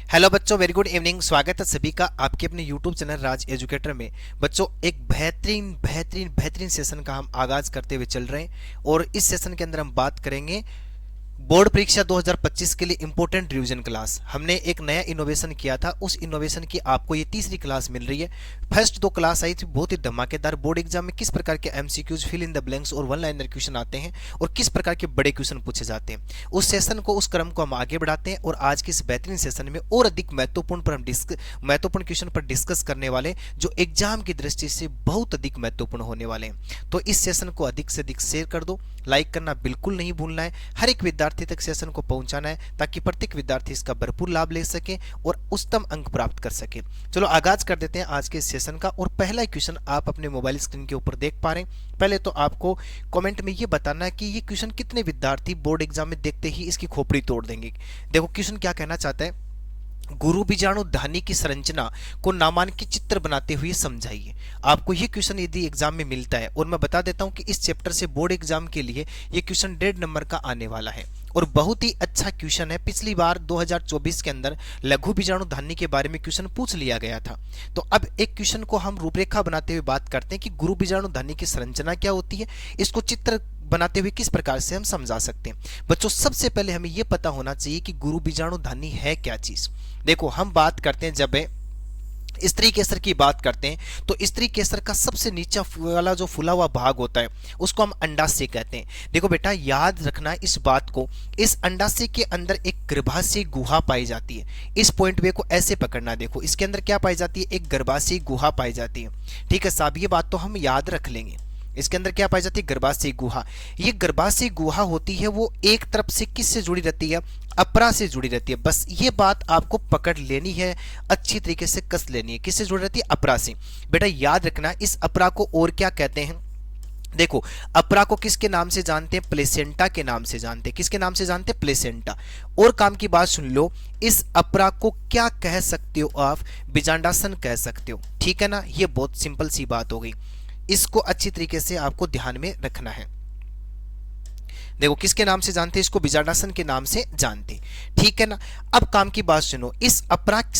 Hello बच्चों, very good evening. स्वागत है सभी का आपके अपने यूट्यूब चैनल राज एजुकेटर में। बच्चों, एक बेहतरीन बेहतरीन बेहतरीन सेशन का हम आगाज करते हुए चल रहे हैं और इस सेशन के अंदर हम बात करेंगे बोर्ड परीक्षा 2025 के लिए इंपॉर्टेंट रिवीजन क्लास। हमने एक नया इनोवेशन किया था, उस इनोवेशन की आपको ये तीसरी क्लास मिल रही है। फर्स्ट दो क्लास आई थी बहुत ही धमाकेदार। बोर्ड एग्जाम में किस प्रकार के MCQs, fill in the blanks और वन लाइनर क्वेश्चन आते हैं और किस प्रकार के बड़े क्वेश्चन पूछे जाते हैं, उस सेशन को, उस क्रम को हम आगे बढ़ाते हैं। और आज के इस बेहतरीन सेशन में और अधिक महत्वपूर्ण क्वेश्चन पर डिस्कस करने वाले, जो एग्जाम की दृष्टि से बहुत अधिक महत्वपूर्ण होने वाले हैं। तो इस सेशन को अधिक से अधिक शेयर कर दो, लाइक करना बिल्कुल नहीं भूलना है। हर एक विद्यार्थी तक सेशन को पहुंचाना है ताकि प्रत्येक विद्यार्थी इसका भरपूर लाभ ले सके और उच्चतम अंक प्राप्त कर सके। चलो आगाज कर देते हैं आज के सेशन का। और पहला क्वेश्चन आप अपने मोबाइल स्क्रीन के ऊपर देख पा रहे हैं। पहले तो आपको कमेंट में ये बताना है कि ये क्वेश्चन कितने विद्यार्थी बोर्ड एग्जाम में देखते ही इसकी खोपड़ी तोड़ देंगे। देखो क्वेश्चन क्या कहना चाहता है, गुरु बीजाणु धानी की संरचना को नामांकित चित्र बनाते हुए समझाइए। आपको ये क्वेश्चन यदि एग्जाम में मिलता है, और मैं बता देता हूं कि इस चैप्टर से बोर्ड एग्जाम के लिए ये क्वेश्चन 1.5 नंबर का आने वाला है और बहुत ही अच्छा क्वेश्चन है। पिछली बार 2024 के अंदर लघु बीजाणु धानी के बारे में क्वेश्चन पूछ लिया गया था। तो अब एक क्वेश्चन को हम रूपरेखा बनाते हुए बात करते हैं कि गुरु बीजाणु धानी की संरचना क्या होती है, इसको चित्र बनाते हुए किस प्रकार से हम समझा सकते हैं। बच्चों, सबसे पहले हमें यह पता होना चाहिए कि गुरु बीजाणु धानी है क्या चीज। देखो, हम बात करते हैं, जब स्त्री केसर की बात करते हैं तो स्त्री केसर का सबसे नीचा वाला जो फूला हुआ भाग होता है उसको हम अंडाशय कहते हैं। देखो बेटा, याद रखना इस बात को, इस अंडाशय के अंदर एक गर्भाशय गुहा पाई जाती है। इस पॉइंट वे को ऐसे पकड़ना। देखो, इसके अंदर क्या पाई जाती है, एक गर्भाशय गुहा पाई जाती है। ठीक है साहब, ये बात तो हम याद रख लेंगे। इसके अंदर क्या पाई जाती है, गर्भाशय गुहा। ये गर्भाशय गुहा होती है, वो एक तरफ से किससे जुड़ी रहती है, अपरा से जुड़ी रहती है। बस ये बात आपको पकड़ लेनी है, अच्छी तरीके से कस लेनी है। किससे जुड़ी रहती है, अपरा से। बेटा याद रखना, इस अपरा को और क्या कहते हैं। देखो, अपरा को किसके नाम से जानते हैं, प्लेसेंटा के नाम से जानते हैं। किसके नाम से जानते हैं, प्लेसेंटा। और काम की बात सुन लो, इस अपरा को क्या कह सकते हो आप, बीजांडासन कह सकते हो। ठीक है ना, ये बहुत सिंपल सी बात हो गई। इसको अच्छी तरीके से आपको ध्यान में रखना है। देखो, किसके नाम से जानते हैं इसको, बीजांडासन के नाम से जानते। ठीक है ना। अब काम की बात सुनो, इस अपराध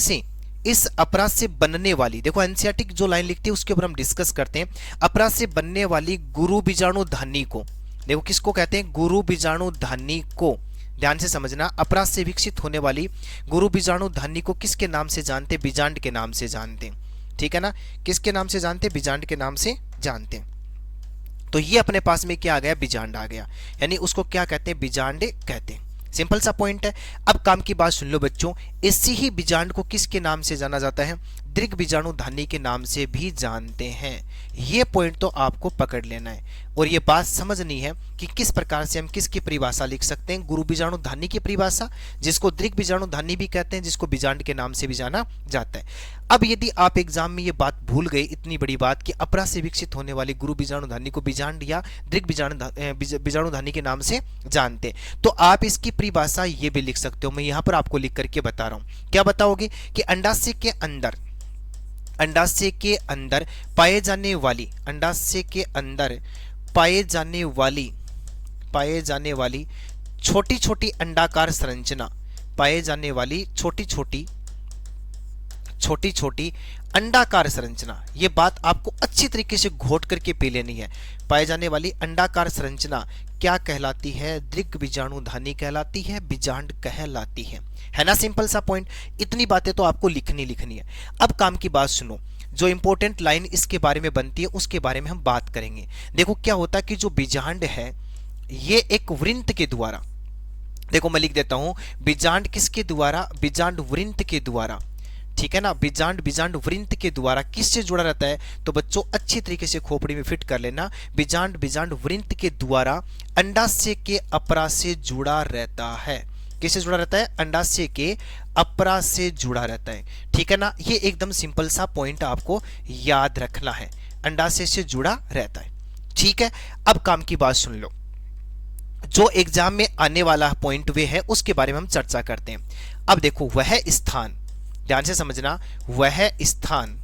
से बनने वाली, देखो एनसीईआरटी जो लाइन लिखती है उसके ऊपर हम डिस्कस करते हैं। अपराध से बनने वाली गुरु बीजाणु धानी को, देखो किसको कहते हैं, गुरु बीजाणु धानी को। ध्यान से समझना, अपराध से विकसित होने वाली गुरु बीजाणु धानी को किसके नाम से जानते, बीजांड के नाम से जानते। ठीक है ना, किसके नाम से जानते, बीजांड के नाम से जानते हैं। तो ये अपने पास में क्या आ गया, बीजांड आ गया, यानी उसको क्या कहते हैं, बीजांड कहते हैं। सिंपल सा पॉइंट है। अब काम की बात सुन लो बच्चों, इसी ही बीजांड को किसके नाम से जाना जाता है, दीर्घ बीजाणु धानी के नाम से भी जानते हैं। ये पॉइंट तो आपको पकड़ लेना है और ये बात समझनी है कि किस प्रकार से हम किसकी परिभाषा लिख सकते हैं, गुरु बीजाणु धानी की परिभाषा, जिसको दीर्घ बीजाणु धानी भी कहते हैं, जिसको बीजांड के नाम से भी जाना जाता है। अब यदि आप एग्जाम में ये बात भूल गए, इतनी बड़ी बात कि अपरा से विकसित होने वाली गुरु बीजाणु धानी को बीजांड या दीर्घ बीजाणु धानी के नाम से जानते, तो आप इसकी परिभाषा ये भी लिख सकते हो। मैं यहां पर आपको लिख करके बता रहा हूं। क्या बताओगे कि अंडाशय के अंदर पाए जाने वाली, अंडाशय के अंदर पाए जाने वाली छोटी छोटी अंडाकार संरचना, पाए जाने वाली छोटी छोटी अंडाकार संरचना। यह बात आपको अच्छी तरीके से घोट करके पी लेनी है। पाए जाने वाली अंडाकार संरचना क्या कहलाती है, दीर्घ बीजाणु धानी कहलाती है, बीजांड कहलाती है ना। सिंपल सा पॉइंट, इतनी बातें तो आपको लिखनी है। अब काम की बात सुनो, जो इंपॉर्टेंट लाइन इसके बारे में बनती है उसके बारे में हम बात करेंगे। देखो क्या होता है कि जो बीजांड है ये एक वृंत के द्वारा, देखो मैं लिख देता हूं, बीजांड किसके द्वारा, बीजांड वृंत के द्वारा। ठीक है ना, बीजांड वृंत के द्वारा किससे जुड़ा रहता है, तो बच्चों अच्छी तरीके से खोपड़ी में फिट कर लेना। बीजांड वृंत के द्वारा अंडाशय के अपरा से जुड़ा रहता है। किससे जुड़ा रहता है, अंडाशय के अपरा से जुड़ा रहता है। ठीक है ना, ये एकदम सिंपल सा पॉइंट आपको याद रखना है, अंडाशय से जुड़ा रहता है। ठीक है, अब काम की बात सुन लो, जो एग्जाम में आने वाला पॉइंट वे है उसके बारे में हम चर्चा करते हैं। अब देखो, वह स्थान, ध्यान से समझना, वह स्थान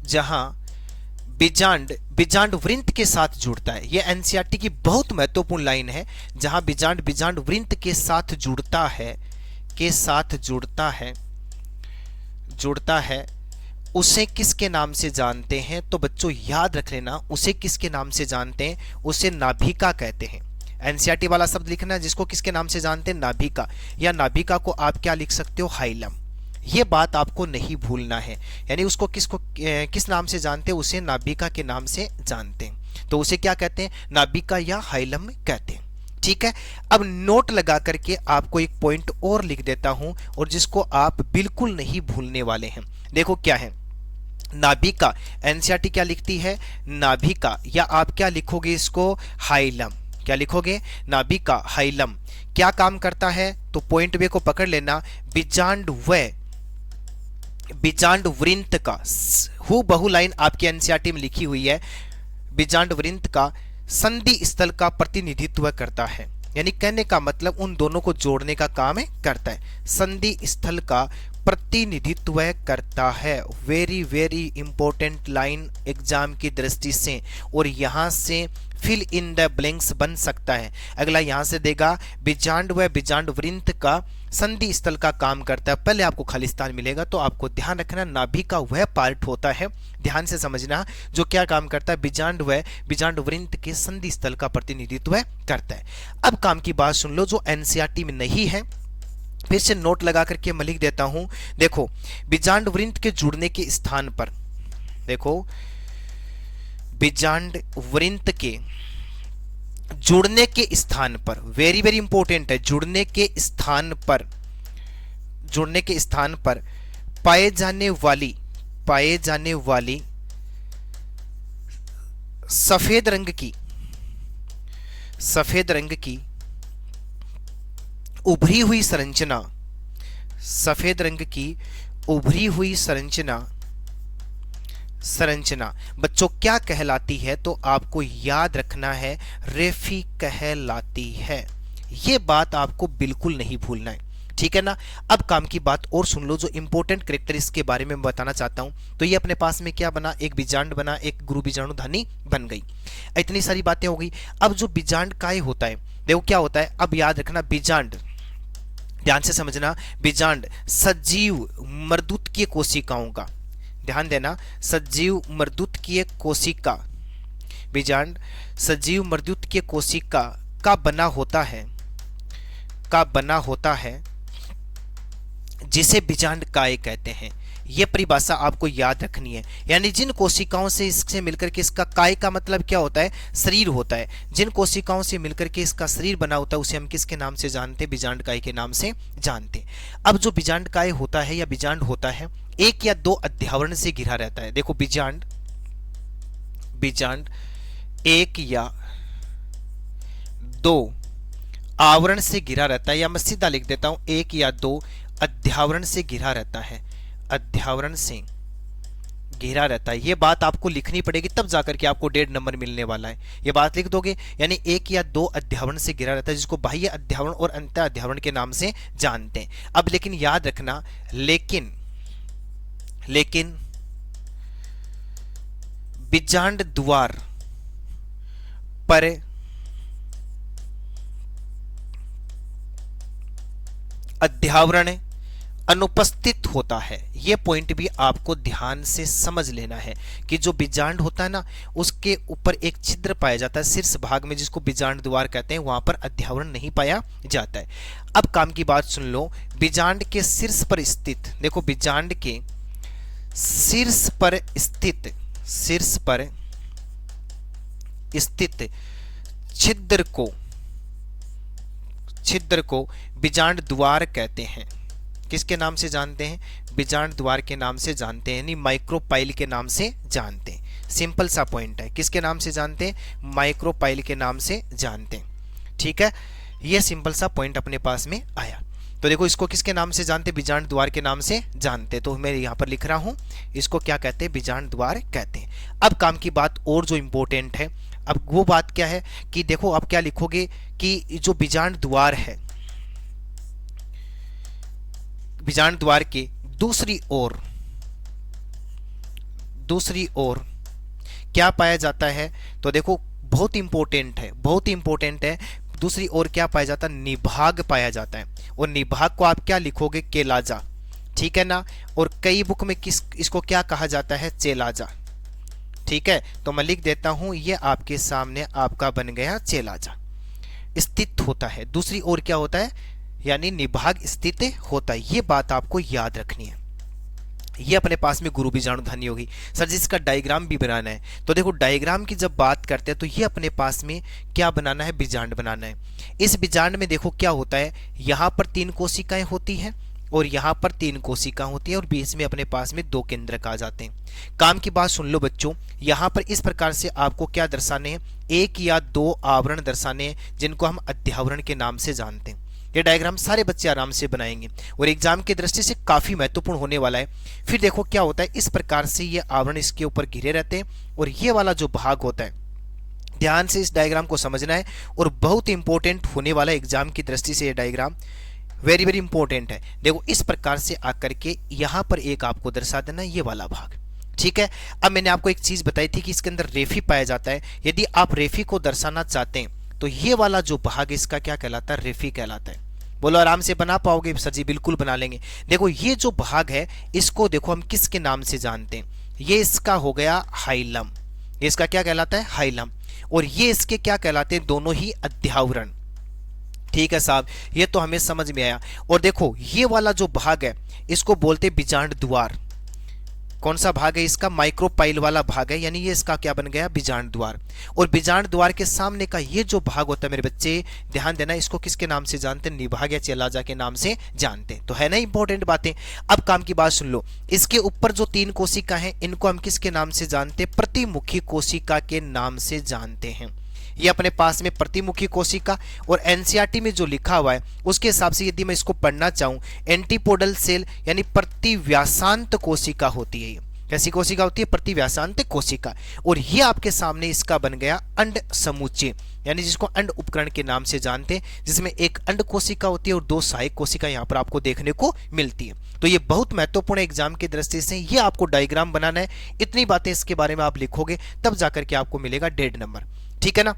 जहां बिजांड बिजांड वृंत के साथ जुड़ता है। यह एनसीईआरटी की बहुत महत्वपूर्ण लाइन है, जहां बिजांड बिजांड वृंत के साथ जुड़ता है, के साथ जुड़ता है, उसे किसके नाम से जानते हैं? तो बच्चों याद रख लेना, उसे किसके नाम से जानते हैं? उसे नाभिका कहते हैं। एनसीईआरटी वाला शब्द लिखना है, जिसको किसके नाम से जानते हैं? नाभिका। या नाभिका को आप क्या लिख सकते हो? हाइलम। ये बात आपको नहीं भूलना है, यानी उसको किस नाम से जानते हैं? उसे नाभिका के नाम से जानते हैं। तो उसे क्या कहते हैं? नाभिका या हाइलम कहते हैं। ठीक है, अब नोट लगा करके आपको एक पॉइंट और लिख देता हूं, और जिसको आप बिल्कुल नहीं भूलने वाले हैं। देखो क्या है नाभिका। एनसीईआरटी क्या लिखती है? नाभिका। या आप क्या लिखोगे इसको? हाइलम। क्या लिखोगे? नाभिका, हाइलम। क्या काम करता है? तो पॉइंट वे को पकड़ लेना। बिजांड वृंत का हु बहु लाइन आपकी एनसीईआरटी में लिखी हुई है। बिजांड वृंत का संधि स्थल का प्रतिनिधित्व करता है, यानी कहने का मतलब उन दोनों को जोड़ने का काम करता है। संधि स्थल का प्रतिनिधित्व करता है। Very very important line exam की दृष्टि से, और यहां से फिल इन द ब्लैंक्स बन सकता है। अगला यहां से देगा बिजांड व बिजांड वृंत का संधि स्थल का काम करता है। पहले आपको खालिस्तान मिलेगा, तो आपको ध्यान रखना नाभिका वह पार्ट होता है, ध्यान से समझना, जो क्या काम करता है? बिजांड व बिजांड वृंत के संधि स्थल का प्रतिनिधित्व करता है। अब काम की बात सुन लो, जो एनसीईआरटी में नहीं है, फिर से नोट लगा करके मैं लिख देता हूं। देखो बिजांड वृंत के जुड़ने के स्थान पर, देखो बिजांड वृंत के जुड़ने के स्थान पर, वेरी वेरी इंपॉर्टेंट है, जुड़ने के स्थान पर पाए जाने वाली सफेद रंग की उभरी हुई संरचना, सफेद रंग की उभरी हुई संरचना बच्चों क्या कहलाती है? तो आपको याद रखना है, रेफी कहलाती है। यह बात आपको बिल्कुल नहीं भूलना है, ठीक है ना। अब काम की बात और सुन लो, जो इंपॉर्टेंट कैरेक्टर इसके बारे में बताना चाहता हूं। तो ये अपने पास में क्या बना? एक बिजांड बना, एक गुरु बीजाणुधानी बन गई। इतनी सारी बातें हो गई। अब जो बिजांड काय होता है, देखो क्या होता है, अब याद रखना बिजांड, ध्यान से समझना, बिजांड सजीव मर्दूतकीय कोशिकाओं का, ध्यान देना, सजीव मर्दूतकीय कोशिका, बिजांड सजीव मर्दूतकीय कोशिका का बना होता है, जिसे बिजांड काय कहते हैं। यह परिभाषा आपको याद रखनी है, यानी जिन कोशिकाओं से इससे मिलकर के इसका काय का मतलब क्या होता है? शरीर होता है। जिन कोशिकाओं से मिलकर के इसका शरीर बना होता है, उसे हम किसके नाम से जानते हैं? बिजांड काय के नाम से जानते हैं। अब जो बिजांड काय होता है या बिजांड होता है, एक या दो अध्यावरण से घिरा रहता है। देखो बिजांड एक या दो आवरण से घिरा रहता है, या मैं सीधा लिख देता हूं, एक या दो अध्यावरण से घिरा रहता है, अध्यावरण से घिरा रहता है। यह बात आपको लिखनी पड़ेगी, तब जाकर के आपको 1.5 नंबर मिलने वाला है। यह बात लिख दोगे, यानी एक या दो अध्यावरण से घिरा रहता है, जिसको बाह्य अध्यावरण और अंत अध्यावरण के नाम से जानते हैं। अब लेकिन याद रखना, लेकिन बिजांड द्वार पर अध्यावरण अनुपस्थित होता है। यह पॉइंट भी आपको ध्यान से समझ लेना है कि जो बिजांड होता है ना, उसके ऊपर एक छिद्र पाया जाता है शीर्ष भाग में, जिसको बिजांड द्वार कहते हैं, वहां पर अध्यावरण नहीं पाया जाता है। अब काम की बात सुन लो, बिजांड के शीर्ष पर स्थित, देखो बिजांड के शीर्ष पर स्थित छिद्र को बिजांड द्वार कहते हैं। किसके नाम से जानते हैं? बिजांड द्वार के नाम से जानते हैं, यानी माइक्रोपाइल के नाम से जानते हैं। सिंपल सा पॉइंट है, किसके नाम से जानते हैं? माइक्रोपाइल के नाम से जानते हैं, ठीक है। यह सिंपल सा पॉइंट अपने पास में आया। तो देखो इसको किसके नाम से जानते? बिजांड द्वार के नाम से जानते। तो मैं यहां पर लिख रहा हूं, इसको क्या कहते हैं? बिजांड द्वार कहते हैं। अब काम की बात और जो इंपॉर्टेंट है, अब वो बात क्या है कि देखो आप क्या लिखोगे कि जो बिजांड द्वार है, बिजांड द्वार के दूसरी ओर क्या पाया जाता है? तो देखो बहुत इंपॉर्टेंट है, बहुत इंपॉर्टेंट है। दूसरी ओर क्या पाया जाता है? निभाग पाया जाता है। और निभाग को आप क्या लिखोगे? केलाजा, ठीक है ना। और कई बुक में इसको क्या कहा जाता है? चेलाजा, ठीक है। तो मैं लिख देता हूं, ये आपके सामने आपका बन गया चेलाजा। स्थित होता है, दूसरी ओर क्या होता है? यानी निभाग स्थित होता है। ये बात आपको याद रखनी है। ये अपने पास में गुरु बीजाणु ध्वनि होगी। सर जी इसका डायग्राम भी बनाना है। तो देखो डायग्राम की जब बात करते हैं तो ये अपने पास में क्या बनाना है? बीजांड बनाना है। इस बीजांड में देखो क्या होता है, यहाँ पर 3 कोशिकाएं होती हैं और यहाँ पर 3 कोशिका होती है और बीच में अपने पास में 2 केंद्रक आ जाते हैं। काम की बात सुन लो बच्चों, यहाँ पर इस प्रकार से आपको क्या दर्शाने हैं? 1 या 2 आवरण दर्शाने हैं, जिनको हम अध्यावरण के नाम से जानते हैं। ये डायग्राम सारे बच्चे आराम से बनाएंगे और एग्जाम की दृष्टि से काफी महत्वपूर्ण होने वाला है। फिर देखो क्या होता है, इस प्रकार से ये आवरण इसके ऊपर घिरे रहते हैं और ये वाला जो भाग होता है, ध्यान से इस डायग्राम को समझना है और बहुत इंपॉर्टेंट होने वाला एग्जाम की दृष्टि से ये डायग्राम वेरी वेरी इंपॉर्टेंट है। देखो इस प्रकार से आकर के यहां पर एक आपको दर्शा देना ये वाला भाग, ठीक है। अब मैंने आपको एक चीज बताई थी कि इसके अंदर रेफी पाया जाता है। यदि आप रेफी को दर्शाना चाहते हैं तो ये वाला जो भाग इसका क्या कहलाता है? रेफी कहलाता है। बोलो आराम से बना पाओगे? सर जी बिल्कुल बना लेंगे। देखो ये जो भाग है इसको देखो हम किसके नाम से जानते हैं? ये इसका हो गया हाइलम, ये इसका क्या कहलाता है? हाइलम। और ये इसके क्या कहलाते हैं? दोनों ही अध्यावरण, ठीक है साहब, ये तो हमें समझ में आया। और देखो ये वाला जो भाग है इसको बोलते हैं बीजांड द्वार। कौन सा भाग है इसका? माइक्रोपाइल वाला भाग है, यानी ये इसका क्या बन गया? बीजांड द्वार। और बीजांड द्वार के सामने का ये जो भाग होता है मेरे बच्चे, ध्यान देना, इसको किसके नाम से जानते हैं? निभाग या चेलाजा के नाम से जानते हैं। तो है ना इंपॉर्टेंट बातें। अब काम की बात सुन लो, इसके ऊपर जो 3 कोशिका हैं इनको हम किसके नाम से जानते हैं? प्रतिमुखी कोशिका के नाम से जानते हैं। ये अपने पास में प्रतिमुखी कोशिका, और एनसीईआरटी में जो लिखा हुआ है उसके हिसाब से यदि मैं इसको पढ़ना चाहूं, एंटीपोडल सेल यानी प्रतिव्यासांत कोशिका होती है। ये कैसी कोशिका होती है? प्रतिव्यासांत कोशिका। और ये आपके सामने इसका बन गया अंड समुच्चय, यानी जिसको अंड उपकरण के नाम से जानते हैं, जिसमें एक अंड कोशिका होती है और 2 सहायक कोशिका यहाँ पर आपको देखने को मिलती है। तो ये बहुत महत्वपूर्ण एग्जाम की दृष्टि से ये आपको डायग्राम बनाना है। इतनी बातें इसके बारे में आप लिखोगे तब जाकर के आपको मिलेगा 1.5 नंबर, ठीक है ना।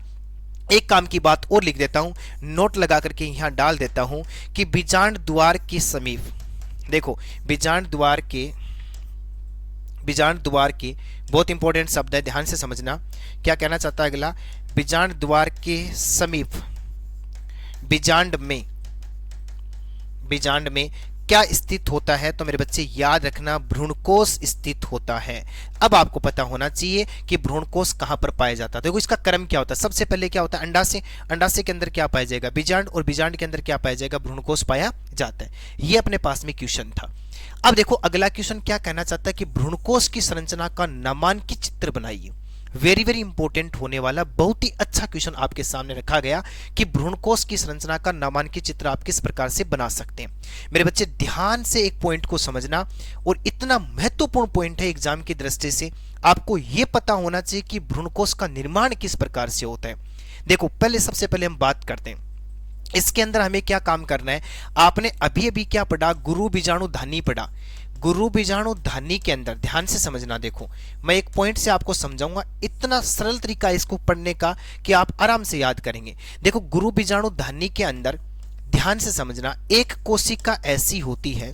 एक काम की बात और लिख देता हूं, नोट लगा करके यहां डाल देता हूं कि बीजांड द्वार के समीप, देखो बीजांड द्वार के बहुत इंपॉर्टेंट शब्द है, ध्यान से समझना। क्या कहना चाहता है अगला? बीजांड द्वार के समीप बीजांड में क्या स्थित होता है? तो मेरे बच्चे याद रखना, भ्रूणकोश स्थित होता है। अब आपको पता होना चाहिए कि भ्रूणकोश कहां पर पाया जाता है। देखो इसका क्रम क्या होता है, सबसे पहले क्या होता है? अंडाशय। अंडाशय के अंदर क्या पाया जाएगा? बीजांड। और बीजांड के अंदर क्या पाया जाएगा? भ्रूणकोश पाया जाता है। ये अपने पास में क्वेश्चन था। अब देखो अगला क्वेश्चन क्या कहना चाहता है कि भ्रूणकोश की संरचना का नामांकित चित्र बनाइए। वेरी वेरी इंपॉर्टेंट होने वाला बहुत ही अच्छा क्वेश्चन आपके सामने रखा गया कि भ्रूणकोश की संरचना का नामांकित चित्र आप किस प्रकार से बना सकते हैं। मेरे बच्चे ध्यान से एक पॉइंट को समझना, और इतना महत्वपूर्ण पॉइंट है एग्जाम की दृष्टि से, आपको यह पता होना चाहिए कि भ्रूणकोश का निर्माण किस प्रकार से होता है। देखो पहले सबसे पहले हम बात करते हैं इसके अंदर हमें क्या काम करना है। आपने अभी अभी क्या पढ़ा? गुरु बीजाणु धानी पढ़ा। गुरु बीजाणु धानी के अंदर ध्यान से समझना, देखो मैं एक पॉइंट से आपको समझाऊंगा, इतना सरल तरीका इसको पढ़ने का कि आप आराम से याद करेंगे। देखो गुरु बीजाणु धानी के अंदर ध्यान से समझना, एक कोशिका ऐसी होती है,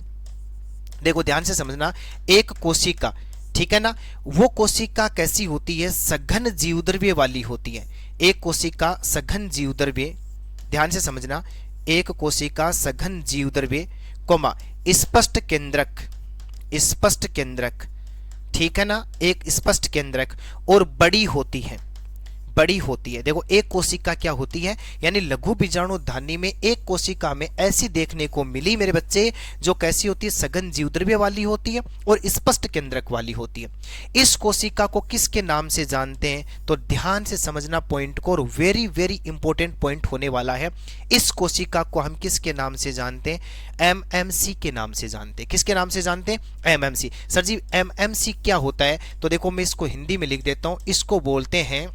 देखो ध्यान से समझना, एक कोशिका, ठीक है ना, वो कोशिका कैसी होती है? सघन जीवद्रव्य वाली होती है। एक कोशिका सघन जीवद्रव्य, ध्यान से समझना, एक कोशिका सघन जीवद्रव्य कोमा स्पष्ट केंद्रक, ठीक है ना, एक स्पष्ट केंद्रक, और बड़ी होती है। देखो एक कोशिका क्या होती है, यानी लघु बीजाणु धानी में एक कोशिका में ऐसी देखने को मिली मेरे बच्चे, जो कैसी होती है? सघन जीवद्रव्य वाली होती है और स्पष्ट केंद्रक वाली होती है। इस कोशिका को किसके नाम से जानते हैं? तो ध्यान से समझना पॉइंट को, और वेरी वेरी इंपॉर्टेंट पॉइंट होने वाला है। इस कोशिका को हम किसके नाम से जानते हैं? एमएमसी के नाम से जानते हैं। किसके नाम से जानते हैं? एमएमसी। सर जी एमएमसी क्या होता है? तो देखो मैं इसको हिंदी में लिख देता हूं, इसको बोलते हैं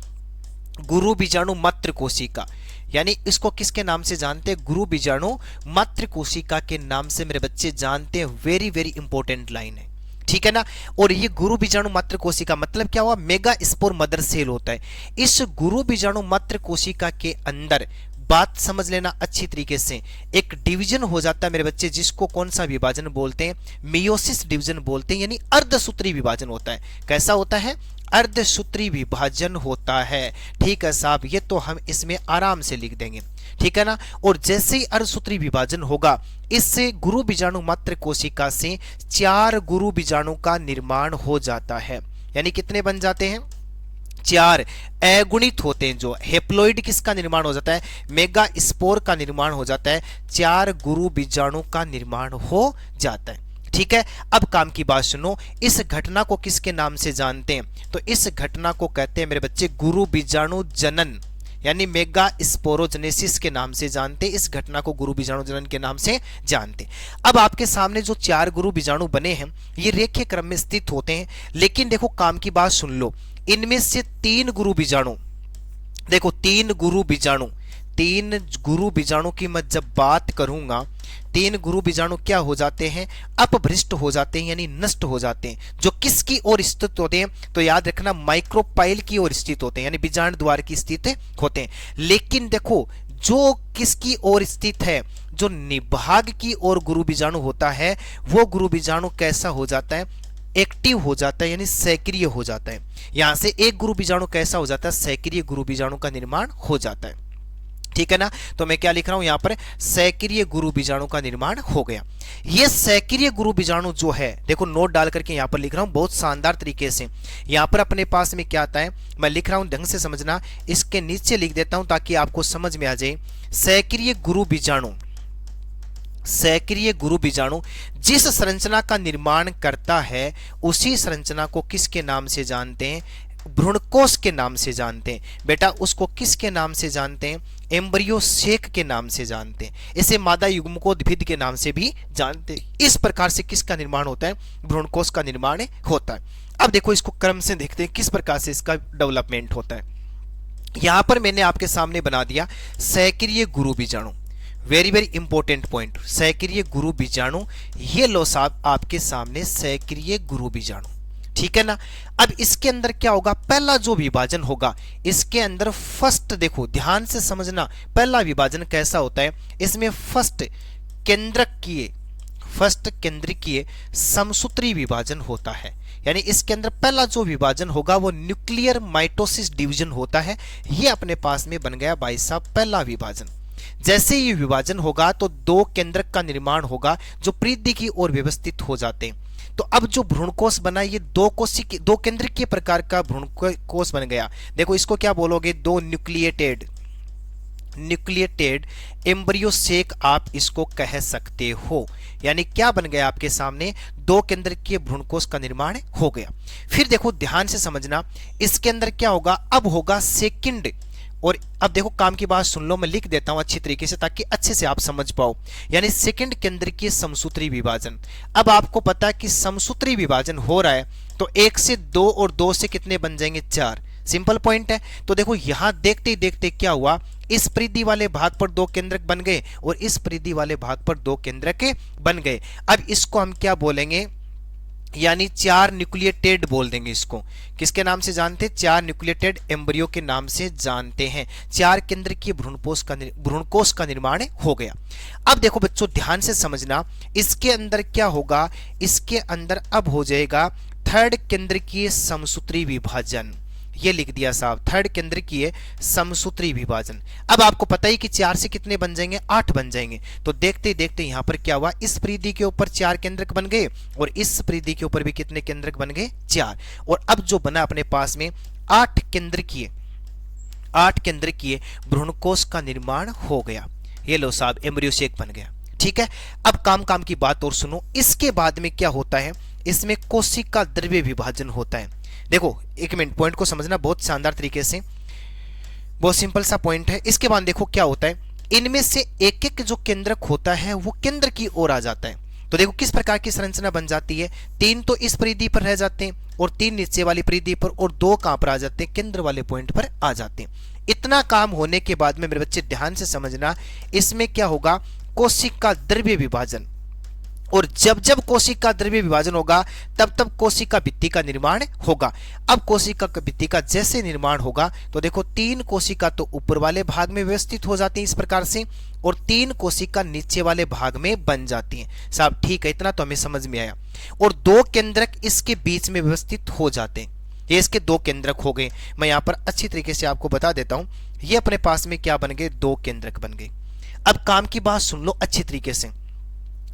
गुरु बीजाणु मात्र कोशिका, यानी इसको किसके नाम से जानते हैं? गुरु बीजाणु मात्र कोशिका के नाम से मेरे बच्चे जानते हैं। वेरी वेरी इंपॉर्टेंट लाइन है, ठीक है ना। और ये गुरु बीजाणु मात्र कोशिका मतलब क्या हुआ, मेगा स्पोर मदर सेल होता है। इस गुरु बीजाणु मात्र कोशिका के अंदर बात समझ लेना अच्छी तरीके से, एक डिवीजन हो जाता है मेरे बच्चे, जिसको कौन सा विभाजन बोलते हैं, मियोसिस डिवीजन बोलते हैं, यानी अर्धसूत्री विभाजन होता है। कैसा होता है, अर्धसूत्री विभाजन होता है। ठीक है साहब, ये तो हम इसमें आराम से लिख देंगे, ठीक है ना। और जैसे ही अर्धसूत्री विभाजन होगा, इससे गुरु बीजाणु मात्र कोशिका से 4 गुरु बीजाणु का निर्माण हो जाता है। यानी कितने बन जाते हैं, 4 अगुणित होते हैं। जो हेप्लोइड किसका निर्माण हो जाता है, मेगा स्पोर का निर्माण हो जाता है, 4 गुरु बीजाणु का निर्माण हो जाता है। ठीक है, अब काम की बात सुनो, इस घटना को किसके नाम से जानते हैं, तो इस घटना को कहते हैं मेरे बच्चे गुरु बीजाणु जनन, यानी मेगा स्पोरोजेनेसिस के नाम से जानते। इस घटना को गुरु बीजाणु जनन के नाम से जानते। अब आपके सामने जो 4 गुरु बीजाणु बने हैं, ये रेखीय क्रम में स्थित होते हैं। लेकिन देखो काम की बात सुन लो, इनमें से 3 गुरु बीजाणु, देखो 3 गुरु बीजाणु की मैं जब बात करूंगा, 3 गुरु बीजाणु क्या हो जाते हैं, अपभ्रष्ट हो जाते हैं, यानी नष्ट हो जाते हैं। जो किसकी ओर स्थित होते हैं, तो याद रखना माइक्रोपाइल की ओर स्थित होते हैं, यानी बीजांड द्वार की स्थित होते हैं। लेकिन देखो जो किसकी ओर स्थित है, जो निभाग की ओर गुरु बीजाणु होता है, वो गुरु बीजाणु कैसा हो जाता है, एक्टिव हो जाता है, यानी सक्रिय हो जाता है। यहां से एक गुरु बीजाणु कैसा हो जाता है, सक्रिय गुरु बीजाणु का निर्माण हो जाता है। ठीक है ना, तो मैं क्या लिख रहा हूं यहां पर, सक्रिय गुरु बीजाणु का निर्माण हो गया। ये सक्रिय गुरु बीजाणु जो है, देखो नोट डाल करके यहां पर लिख रहा हूं बहुत शानदार तरीके से। यहां पर अपने पास में क्या आता है, मैं लिख रहा हूं ढंग से समझना, इसके नीचे लिख देता हूं ताकि आपको समझ में आ जाए। सक्रिय गुरु बीजाणु जिस संरचना का निर्माण करता है, उसी संरचना को किसके नाम से जानते हैं, भ्रूणकोश के नाम से जानते हैं। बेटा उसको किसके नाम से जानते हैं, एम्ब्रियो सेक के नाम से जानते हैं। इसे मादा युग्मकोद्भिद के नाम से भी जानते हैं। इस प्रकार से किसका निर्माण होता है, भ्रूणकोश का निर्माण होता है। अब देखो इसको क्रम से देखते हैं किस प्रकार से इसका डेवलपमेंट होता है। यहां पर मैंने आपके सामने बना दिया सक्रिय गुरु बीजाणु, वेरी वेरी इंपॉर्टेंट पॉइंट, सक्रिय गुरु बीजाणु। ये लो साहब आपके सामने सक्रिय गुरु बीजाणु, ठीक है ना। अब इसके अंदर क्या होगा, पहला जो विभाजन होगा, इसके अंदर फर्स्ट, देखो ध्यान से समझना, पहला विभाजन कैसा होता है, इसमें फर्स्ट केंद्रकीय समसूत्री विभाजन होता है। यानी इसके अंदर पहला जो विभाजन होगा वो न्यूक्लियर माइटोसिस डिवीजन होता है। ये अपने पास में बन गया भाई साहब पहला विभाजन। जैसे ये विभाजन होगा तो 2 केंद्रक का निर्माण होगा जो पृथ्वी की ओर व्यवस्थित हो जाते हैं। तो अब जो भ्रूणकोश बना, ये 2 केंद्रकीय प्रकार का भ्रूणकोश बन गया। देखो इसको क्या बोलोगे, 2 न्यूक्लिएटेड एम्ब्रियो सेक आप इसको कह सकते हो। यानी क्या बन गया आपके सामने, 2 केंद्रकीय भ्रूणकोश का निर्माण हो गया। फिर देखो ध्यान से समझना, इसके अंदर क्या होगा, अब होगा सेकंड। और अब देखो काम की बात सुन लो, मैं लिख देता हूं अच्छी तरीके से ताकि अच्छे से आप समझ पाओ। यानी सेकंड केंद्रकीय समसूत्री विभाजन। अब आपको पता है कि समसूत्री विभाजन हो रहा है तो 1 से 2 और 2 से कितने बन जाएंगे, 4। सिंपल पॉइंट है। तो देखो यहां देखते ही देखते क्या हुआ, इस परिधि वाले भाग पर 2 केंद्रक बन गए और इस परिधि वाले भाग पर 2 केंद्रक बन गए। अब इसको हम क्या बोलेंगे, यानी 4 न्यूक्लिएटेड बोल देंगे। इसको किसके नाम से जानते हैं, 4 न्यूक्लिएटेड एम्ब्रियो के नाम से जानते हैं। 4 केंद्रकीय भ्रूणकोश का निर्माण हो गया। अब देखो बच्चों ध्यान से समझना, इसके अंदर क्या होगा, इसके अंदर अब हो जाएगा 3rd केंद्रकीय समसूत्री विभाजन। ये लिख दिया साहब, 3rd केंद्रकीय समसूत्री विभाजन। अब आपको पता ही कि 4 से कितने बन जाएंगे, 8 बन जाएंगे। तो देखते देखते यहां पर क्या हुआ, इस परिधि के ऊपर 4 केंद्रक बन गए और इस परिधि के ऊपर भी कितने केंद्रक बन गए, 4। और अब जो बना अपने पास में 8 केंद्रकीय भ्रूणकोश का निर्माण हो गया। ये लो साहब एम्ब्रियो सेक बन गया। ठीक है, अब काम की बात और सुनो, इसके बाद में क्या होता है, इसमें कोशिका द्रव्य विभाजन होता है। देखो 1 मिनट, पॉइंट को समझना बहुत शानदार तरीके से, बहुत सिंपल सा पॉइंट है। इसके बाद देखो क्या होता है, इनमें से एक एक जो केंद्रक होता है वो केंद्र की ओर आ जाता है। तो देखो किस प्रकार की संरचना बन जाती है, 3 तो इस परिधि पर रह जाते हैं और 3 नीचे वाली परिधि पर और 2 कहां पर आ जाते हैं, केंद्र वाले पॉइंट पर आ जाते हैं। इतना काम होने के बाद में मेरे बच्चे ध्यान से समझना, इसमें क्या होगा, कोशिका द्रव्य विभाजन। और जब जब कोशिका द्रव्य विभाजन होगा तब तब कोशिका भित्ति का निर्माण होगा। अब कोशिका भित्ति का जैसे निर्माण होगा तो देखो 3 कोशिका तो ऊपर वाले भाग में व्यवस्थित हो जाती है इस प्रकार से, और 3 कोशिका नीचे वाले भाग में बन जाती हैं। साहब ठीक है, इतना तो हमें समझ में आया। और 2 केंद्रक इसके बीच में व्यवस्थित हो जाते हैं। ये इसके 2 केंद्रक हो गए। मैं यहाँ पर अच्छी तरीके से आपको बता देता हूं। ये अपने पास में क्या बन गए, 2 केंद्रक बन गए। अब काम की बात सुन लो अच्छी तरीके से।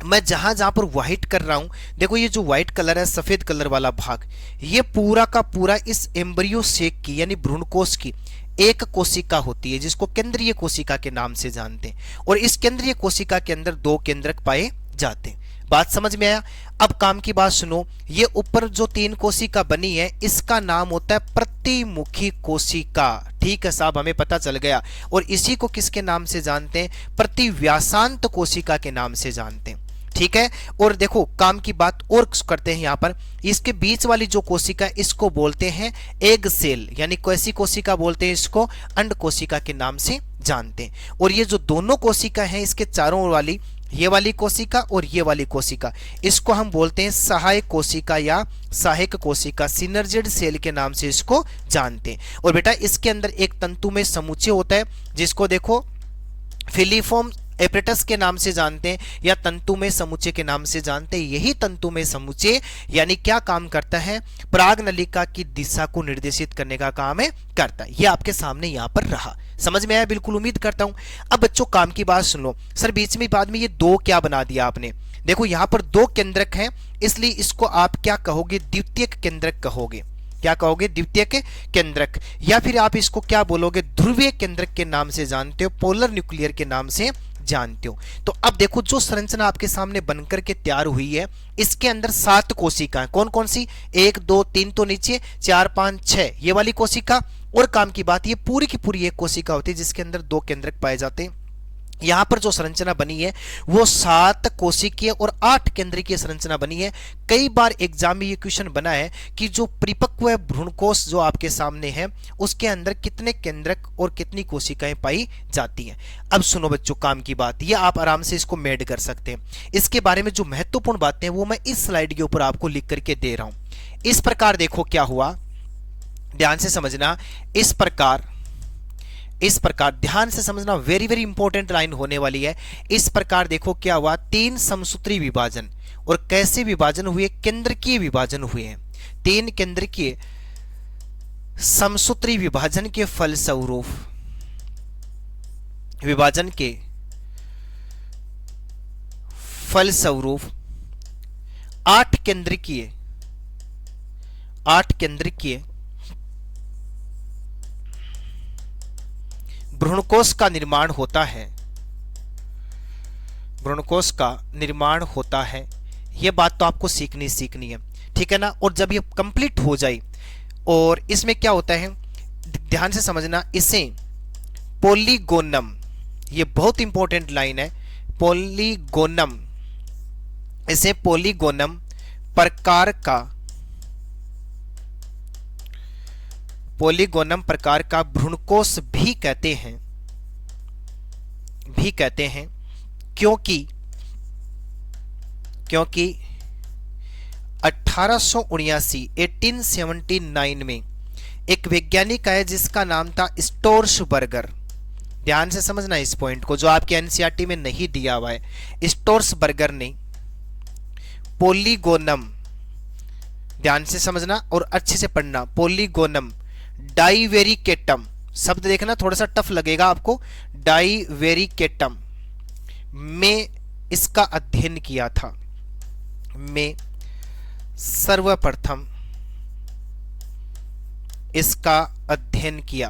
मैं जहां जहां पर व्हाइट कर रहा हूं, देखो ये जो व्हाइट कलर है, सफेद कलर वाला भाग, ये पूरा का पूरा इस एम्ब्रियो सेक की यानी भ्रूणकोश की एक कोशिका होती है जिसको केंद्रीय कोशिका के नाम से जानते हैं। और इस केंद्रीय कोशिका के अंदर 2 केंद्रक पाए जाते हैं। बात समझ में आया। अब काम की बात सुनो। ये ऊपर जो 3 कोशिका बनी है इसका नाम होता है प्रतिमुखी कोशिका। ठीक है साहब, हमें पता चल गया। और इसी को किसके नाम से जानते हैं, प्रतिव्यासांत कोशिका के नाम से जानते हैं। ठीक है। और देखो काम की बात और करते हैं यहाँ पर। इसके बीच वाली जो कोशिका इसको बोलते हैं एग सेल, यानी कैसी कोशिका बोलते हैं इसको, अंड कोशिका के नाम से जानते हैं। और ये जो दोनों कोशिका हैं इसके चारों ओर वाली, ये वाली कोशिका और ये वाली कोशिका, इसको हम बोलते हैं सहायक कोशिका या सहायक कोशिका, सिनर्जिड सेल के नाम से इसको जानते हैं। और बेटा इसके अंदर एक तंतुमय समुच्चय होता है जिसको देखो फिलीफॉर्म एपरेटस के नाम से जानते हैं या तंतुमय समुच्चय के नाम से जानते हैं। यही तंतुमय समुच्चय यानी क्या काम करता है, पराग नलिका की दिशा को निर्देशित करने का काम है करता है। ये आपके सामने यहां पर रहा, समझ में आया बिल्कुल, उम्मीद करता हूं। अब बच्चों काम की बात सुन लो। सर बीच में बाद में ये 2 क्या बना दिया आपने, देखो यहां पर 2 केंद्रक हैं, इसलिए इसको आप क्या कहोगे, द्वितीयक केंद्रक कहोगे। क्या कहोगे, द्वितीयक केंद्रक, या फिर आप इसको क्या बोलोगे, ध्रुवीय केंद्रक के नाम से जानते हो, पोलर न्यूक्लियर के नाम से जानते हो। तो अब देखो जो संरचना आपके सामने बनकर के तैयार हुई है, इसके अंदर 7 कोशिकाएं, कौन कौन सी, 1 2 3 तो नीचे, 4 5 6 ये वाली कोशिका। और काम की बात, ये पूरी की पूरी एक कोशिका होती है जिसके अंदर 2 केंद्रक पाए जाते हैं। यहां पर जो संरचना बनी है वो 7 कोशिकीय और 8 केंद्रीय संरचना बनी है। कई बार एग्जाम में ये क्वेश्चन बना है कि जो परिपक्व भ्रूणकोश जो आपके सामने है उसके अंदर कितने केंद्रक और कितनी कोशिकाएं पाई जाती हैं। अब सुनो बच्चों काम की बात, ये आप आराम से इसको मेड कर सकते हैं। इसके बारे में जो महत्वपूर्ण बातें हैं वो मैं इस स्लाइड के ऊपर आपको लिख करके दे रहा हूं। इस प्रकार देखो क्या हुआ, ध्यान से समझना। इस प्रकार ध्यान से समझना, वेरी वेरी इंपॉर्टेंट लाइन होने वाली है। इस प्रकार देखो क्या हुआ, 3 समसूत्री विभाजन, और कैसे विभाजन हुए, केंद्रकीय विभाजन हुए हैं। 3 केंद्रकीय समसूत्री विभाजन के फलस्वरूप, विभाजन के फलस्वरूप 8 केंद्रकीय भ्रूणकोश का निर्माण होता है। भ्रूणकोश का निर्माण होता है। यह बात तो आपको सीखनी है, ठीक है ना। और जब ये कंप्लीट हो जाए, और इसमें क्या होता है ध्यान से समझना, इसे पोलीगोनम, ये बहुत इंपॉर्टेंट लाइन है, पोलीगोनम, इसे पोलीगोनम प्रकार का, पोलीगोनम प्रकार का भ्रूणकोश भी कहते हैं, क्योंकि 1879 में एक वैज्ञानिक आया जिसका नाम था स्टोर्सबर्गर। ध्यान से समझना इस पॉइंट को, जो आपके एनसीईआरटी में नहीं दिया हुआ है। स्टोर्सबर्गर ने पोलीगोनम, ध्यान से समझना और अच्छे से पढ़ना, पोलीगोनम डाइवेरिकेटम, शब्द देखना थोड़ा सा टफ लगेगा आपको, डाइवेरिकेटम में इसका अध्ययन किया था, में सर्वप्रथम इसका अध्ययन किया।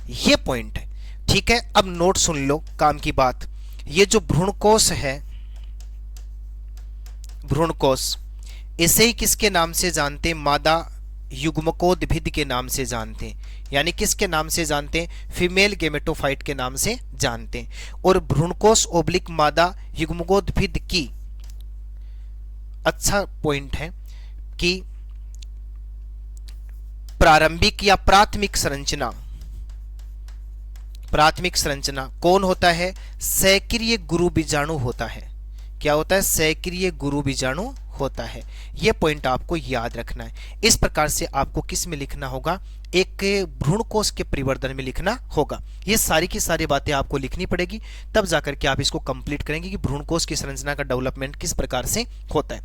ये पॉइंट है, ठीक है। अब नोट सुन लो काम की बात। ये जो भ्रूणकोश है, भ्रूणकोश, इसे ही किसके नाम से जानते हैं, मादा युग्मकोद्भिद के नाम से जानते हैं, यानी किसके नाम से जानते हैं, फीमेल गेमेटोफाइट के नाम से जानते हैं। और भ्रूणकोश ओब्लिक मादा युग्मकोद्भिद की, अच्छा पॉइंट है कि प्रारंभिक या प्राथमिक संरचना, प्राथमिक संरचना कौन होता है? सक्रिय गुरु बीजाणु होता है। क्या होता है? सक्रिय गुरु बीजाणु होता है। यह पॉइंट आपको याद रखना है। इस प्रकार से आपको किस में लिखना होगा? एक भ्रूण कोश के परिवर्धन में लिखना होगा। ये सारी की सारी बातें आपको लिखनी पड़ेगी, तब जाकर के आप इसको कंप्लीट करेंगे कि भ्रूण कोश की संरचना का डेवलपमेंट किस प्रकार से होता है।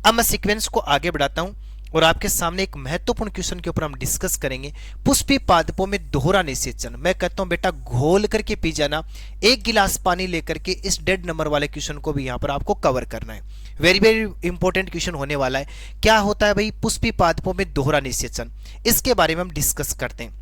अब मैं सीक्वेंस को आगे बढ़ाता हूं और आपके सामने एक महत्वपूर्ण क्वेश्चन के ऊपर हम डिस्कस करेंगे। पुष्पी पादपों में दोहरा निषेचन। मैं कहता हूं बेटा घोल करके पी जाना, एक गिलास पानी लेकर के इस डेढ़ नंबर वाले क्वेश्चन को भी यहां पर आपको कवर करना है। वेरी वेरी इंपॉर्टेंट क्वेश्चन होने वाला है। क्या होता है भाई पुष्पी पादपों में दोहरा निषेचन? इसके बारे में हम डिस्कस करते हैं।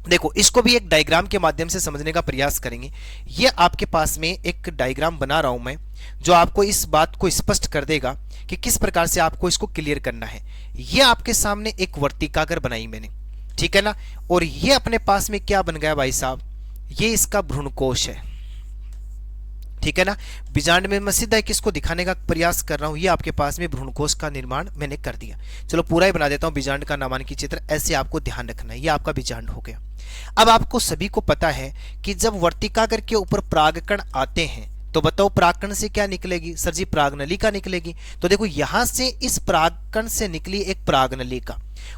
देखो, इसको भी एक डायग्राम के माध्यम से समझने का प्रयास करेंगे। ये आपके पास में एक डायग्राम बना रहा हूं मैं, जो आपको इस बात को स्पष्ट कर देगा कि किस प्रकार से आपको इसको क्लियर करना है। ये आपके सामने एक वर्तिकाकार बनाई मैंने, ठीक है ना, और ये अपने पास में क्या बन गया भाई साहब? ये इसका भ्रूणकोश है, ठीक है ना। बीजांड में मैं सीधा किसको दिखाने का प्रयास कर रहा हूं? ये आपके पास में भ्रूणकोश का निर्माण मैंने कर दिया। चलो पूरा ही बना देता हूं बीजांड का नामांकित चित्र। ऐसे आपको ध्यान रखना है। ये आपका बीजांड हो गया। अब आपको सभी को पता है कि जब वर्तिकाकार के ऊपर परागकण आते हैं तो बताओ परागकण से क्या निकलेगी? सर जी परागनलिका निकलेगी। तो देखो यहां से इस परागकण से निकली एक परागनलिका,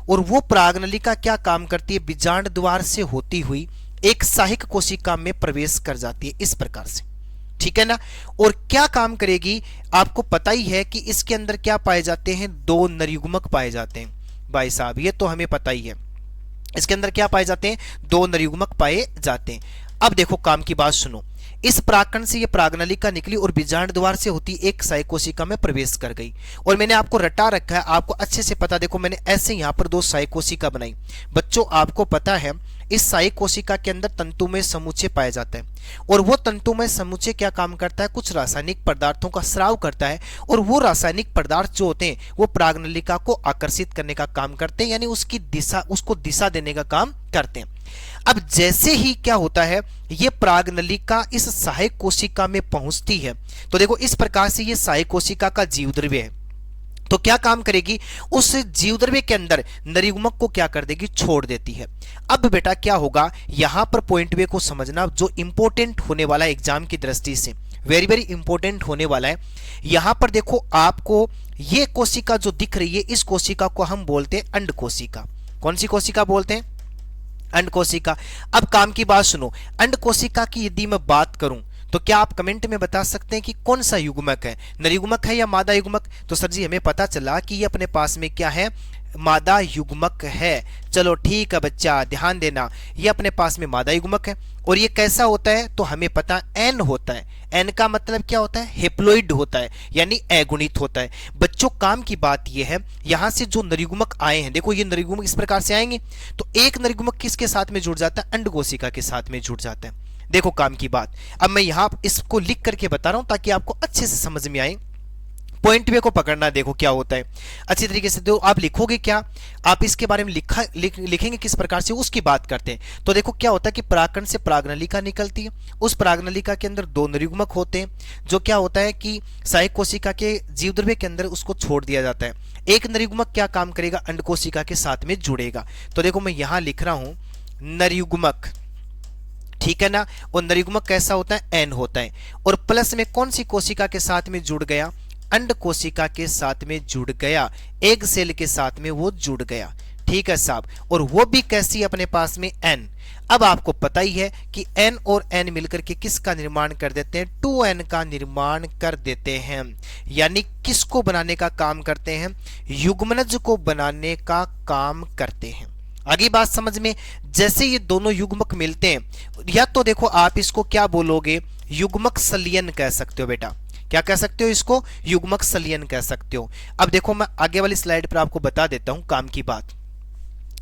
और वो परागनलिका क्या काम करती है? बीजांड द्वार से होती हुई एक सहायक कोशिका में प्रवेश कर जाती है इस प्रकार से, ठीक है ना। और क्या काम करेगी? आपको पता ही है कि इसके अंदर क्या पाए जाते हैं? दो नरयुग्मक पाए जाते हैं भाई साहब, ये तो हमें पता ही है। इसके अंदर क्या पाए जाते हैं? दो नरयुग्मक पाए जाते हैं। अब देखो काम की बात सुनो। इस परागकण से ये परागनलिका निकली और बीजांड द्वार से होती एक सहायक कोशिका में प्रवेश कर गई, और मैंने आपको रटा रखा है, आपको अच्छे से पता। देखो मैंने ऐसे यहां पर दो सहायक कोशिका बनाई। बच्चों आपको पता है इस सहायक कोशिका के अंदर तंतुमय समुच्चय पाया जाता है, और वो तंतुमय समुच्चय क्या काम करता है? कुछ रासायनिक पदार्थों का स्राव करता है, और वो रासायनिक पदार्थ जो होते हैं वो परागनलिका को आकर्षित करने का काम करते हैं, यानी उसको दिशा देने का काम करते हैं। अब जैसे ही क्या होता है, ये परागनलिका इस सहायक कोशिका में पहुंचती है, तो देखो इस प्रकार से ये सहायक कोशिका का जीवद्रव्य है, तो क्या काम करेगी? उस जीवद्रव्य के अंदर नरयुग्मक को क्या कर देगी? छोड़ देती है। अब बेटा क्या होगा? यहां पर पॉइंट वे को समझना जो इंपॉर्टेंट होने वाला है एग्जाम की दृष्टि से, वेरी वेरी इंपॉर्टेंट होने वाला है। यहां पर देखो आपको ये कोशिका जो दिख रही है, इस कोशिका को हम बोलते हैं अंड कोशिका। कौन सी कोशिका बोलते हैं? अंड कोशिका। अब काम की बात सुनो, अंड कोशिका की यदि मैं बात करूं तो क्या आप कमेंट में बता सकते हैं कि कौन सा युग्मक है? नरयुग्मक है या मादा युग्मक? तो सर जी हमें पता चला कि ये अपने पास में क्या है? मादा युग्मक है। चलो ठीक है बच्चा, ध्यान देना, ये अपने पास में मादा युग्मक है। और ये कैसा होता है? तो हमें पता एन होता है। एन का मतलब क्या होता है? हेप्लोइड होता है, यानी अगुणित होता है। बच्चों काम की बात ये है, यहां से जो नरयुग्मक आए हैं, देखो ये नरयुग्मक इस प्रकार से आएंगे, तो एक नरयुग्मक किसके साथ में जुड़ जाता है? अंड कोशिका के साथ में जुड़ जाता है। देखो काम की बात, अब मैं यहां इसको लिख करके बता रहा हूं ताकि आपको अच्छे से समझ में आए। पॉइंट वे को पकड़ना, देखो क्या होता है अच्छी तरीके से। तो आप लिखोगे क्या? आप इसके बारे में लिखेंगे किस प्रकार से, उसकी बात करते हैं। तो देखो क्या होता है कि परागकण से परागनलिका निकलती है, उस परागनलिका के अंदर दो नरयुग्मक होते हैं, जो क्या होता है कि सहायक कोशिका के जीवद्रव्य के अंदर उसको छोड़ दिया जाता है। एक नरयुग्मक क्या काम करेगा? अंड कोशिका के साथ में जुड़ेगा। तो देखो मैं यहां लिख रहा हूं नरयुग्मक, ठीक है ना। और नरयुग्मक कैसा होता है? एन होता है। और प्लस में कौन सी कोशिका के साथ में जुड़ गया? अंड कोशिका के साथ में जुड़ गया, एग सेल के साथ में वो जुड़ गया, ठीक है साहब। और वो भी कैसी? अपने पास में एन। अब आपको पता ही है कि एन और एन मिलकर के किसका निर्माण कर देते हैं? 2n का निर्माण कर देते हैं, यानी किसको बनाने का काम करते हैं? युग्मनज को बनाने का काम करते हैं। आगे बात समझ में। जैसे ये दोनों युग्मक मिलते हैं, या तो देखो आप इसको क्या बोलोगे? युग्मक संलयन कह सकते हो बेटा। क्या कह सकते हो? इसको युग्मक संलयन कह सकते हो। अब देखो मैं आगे वाली स्लाइड पर आपको बता देता हूं काम की बात।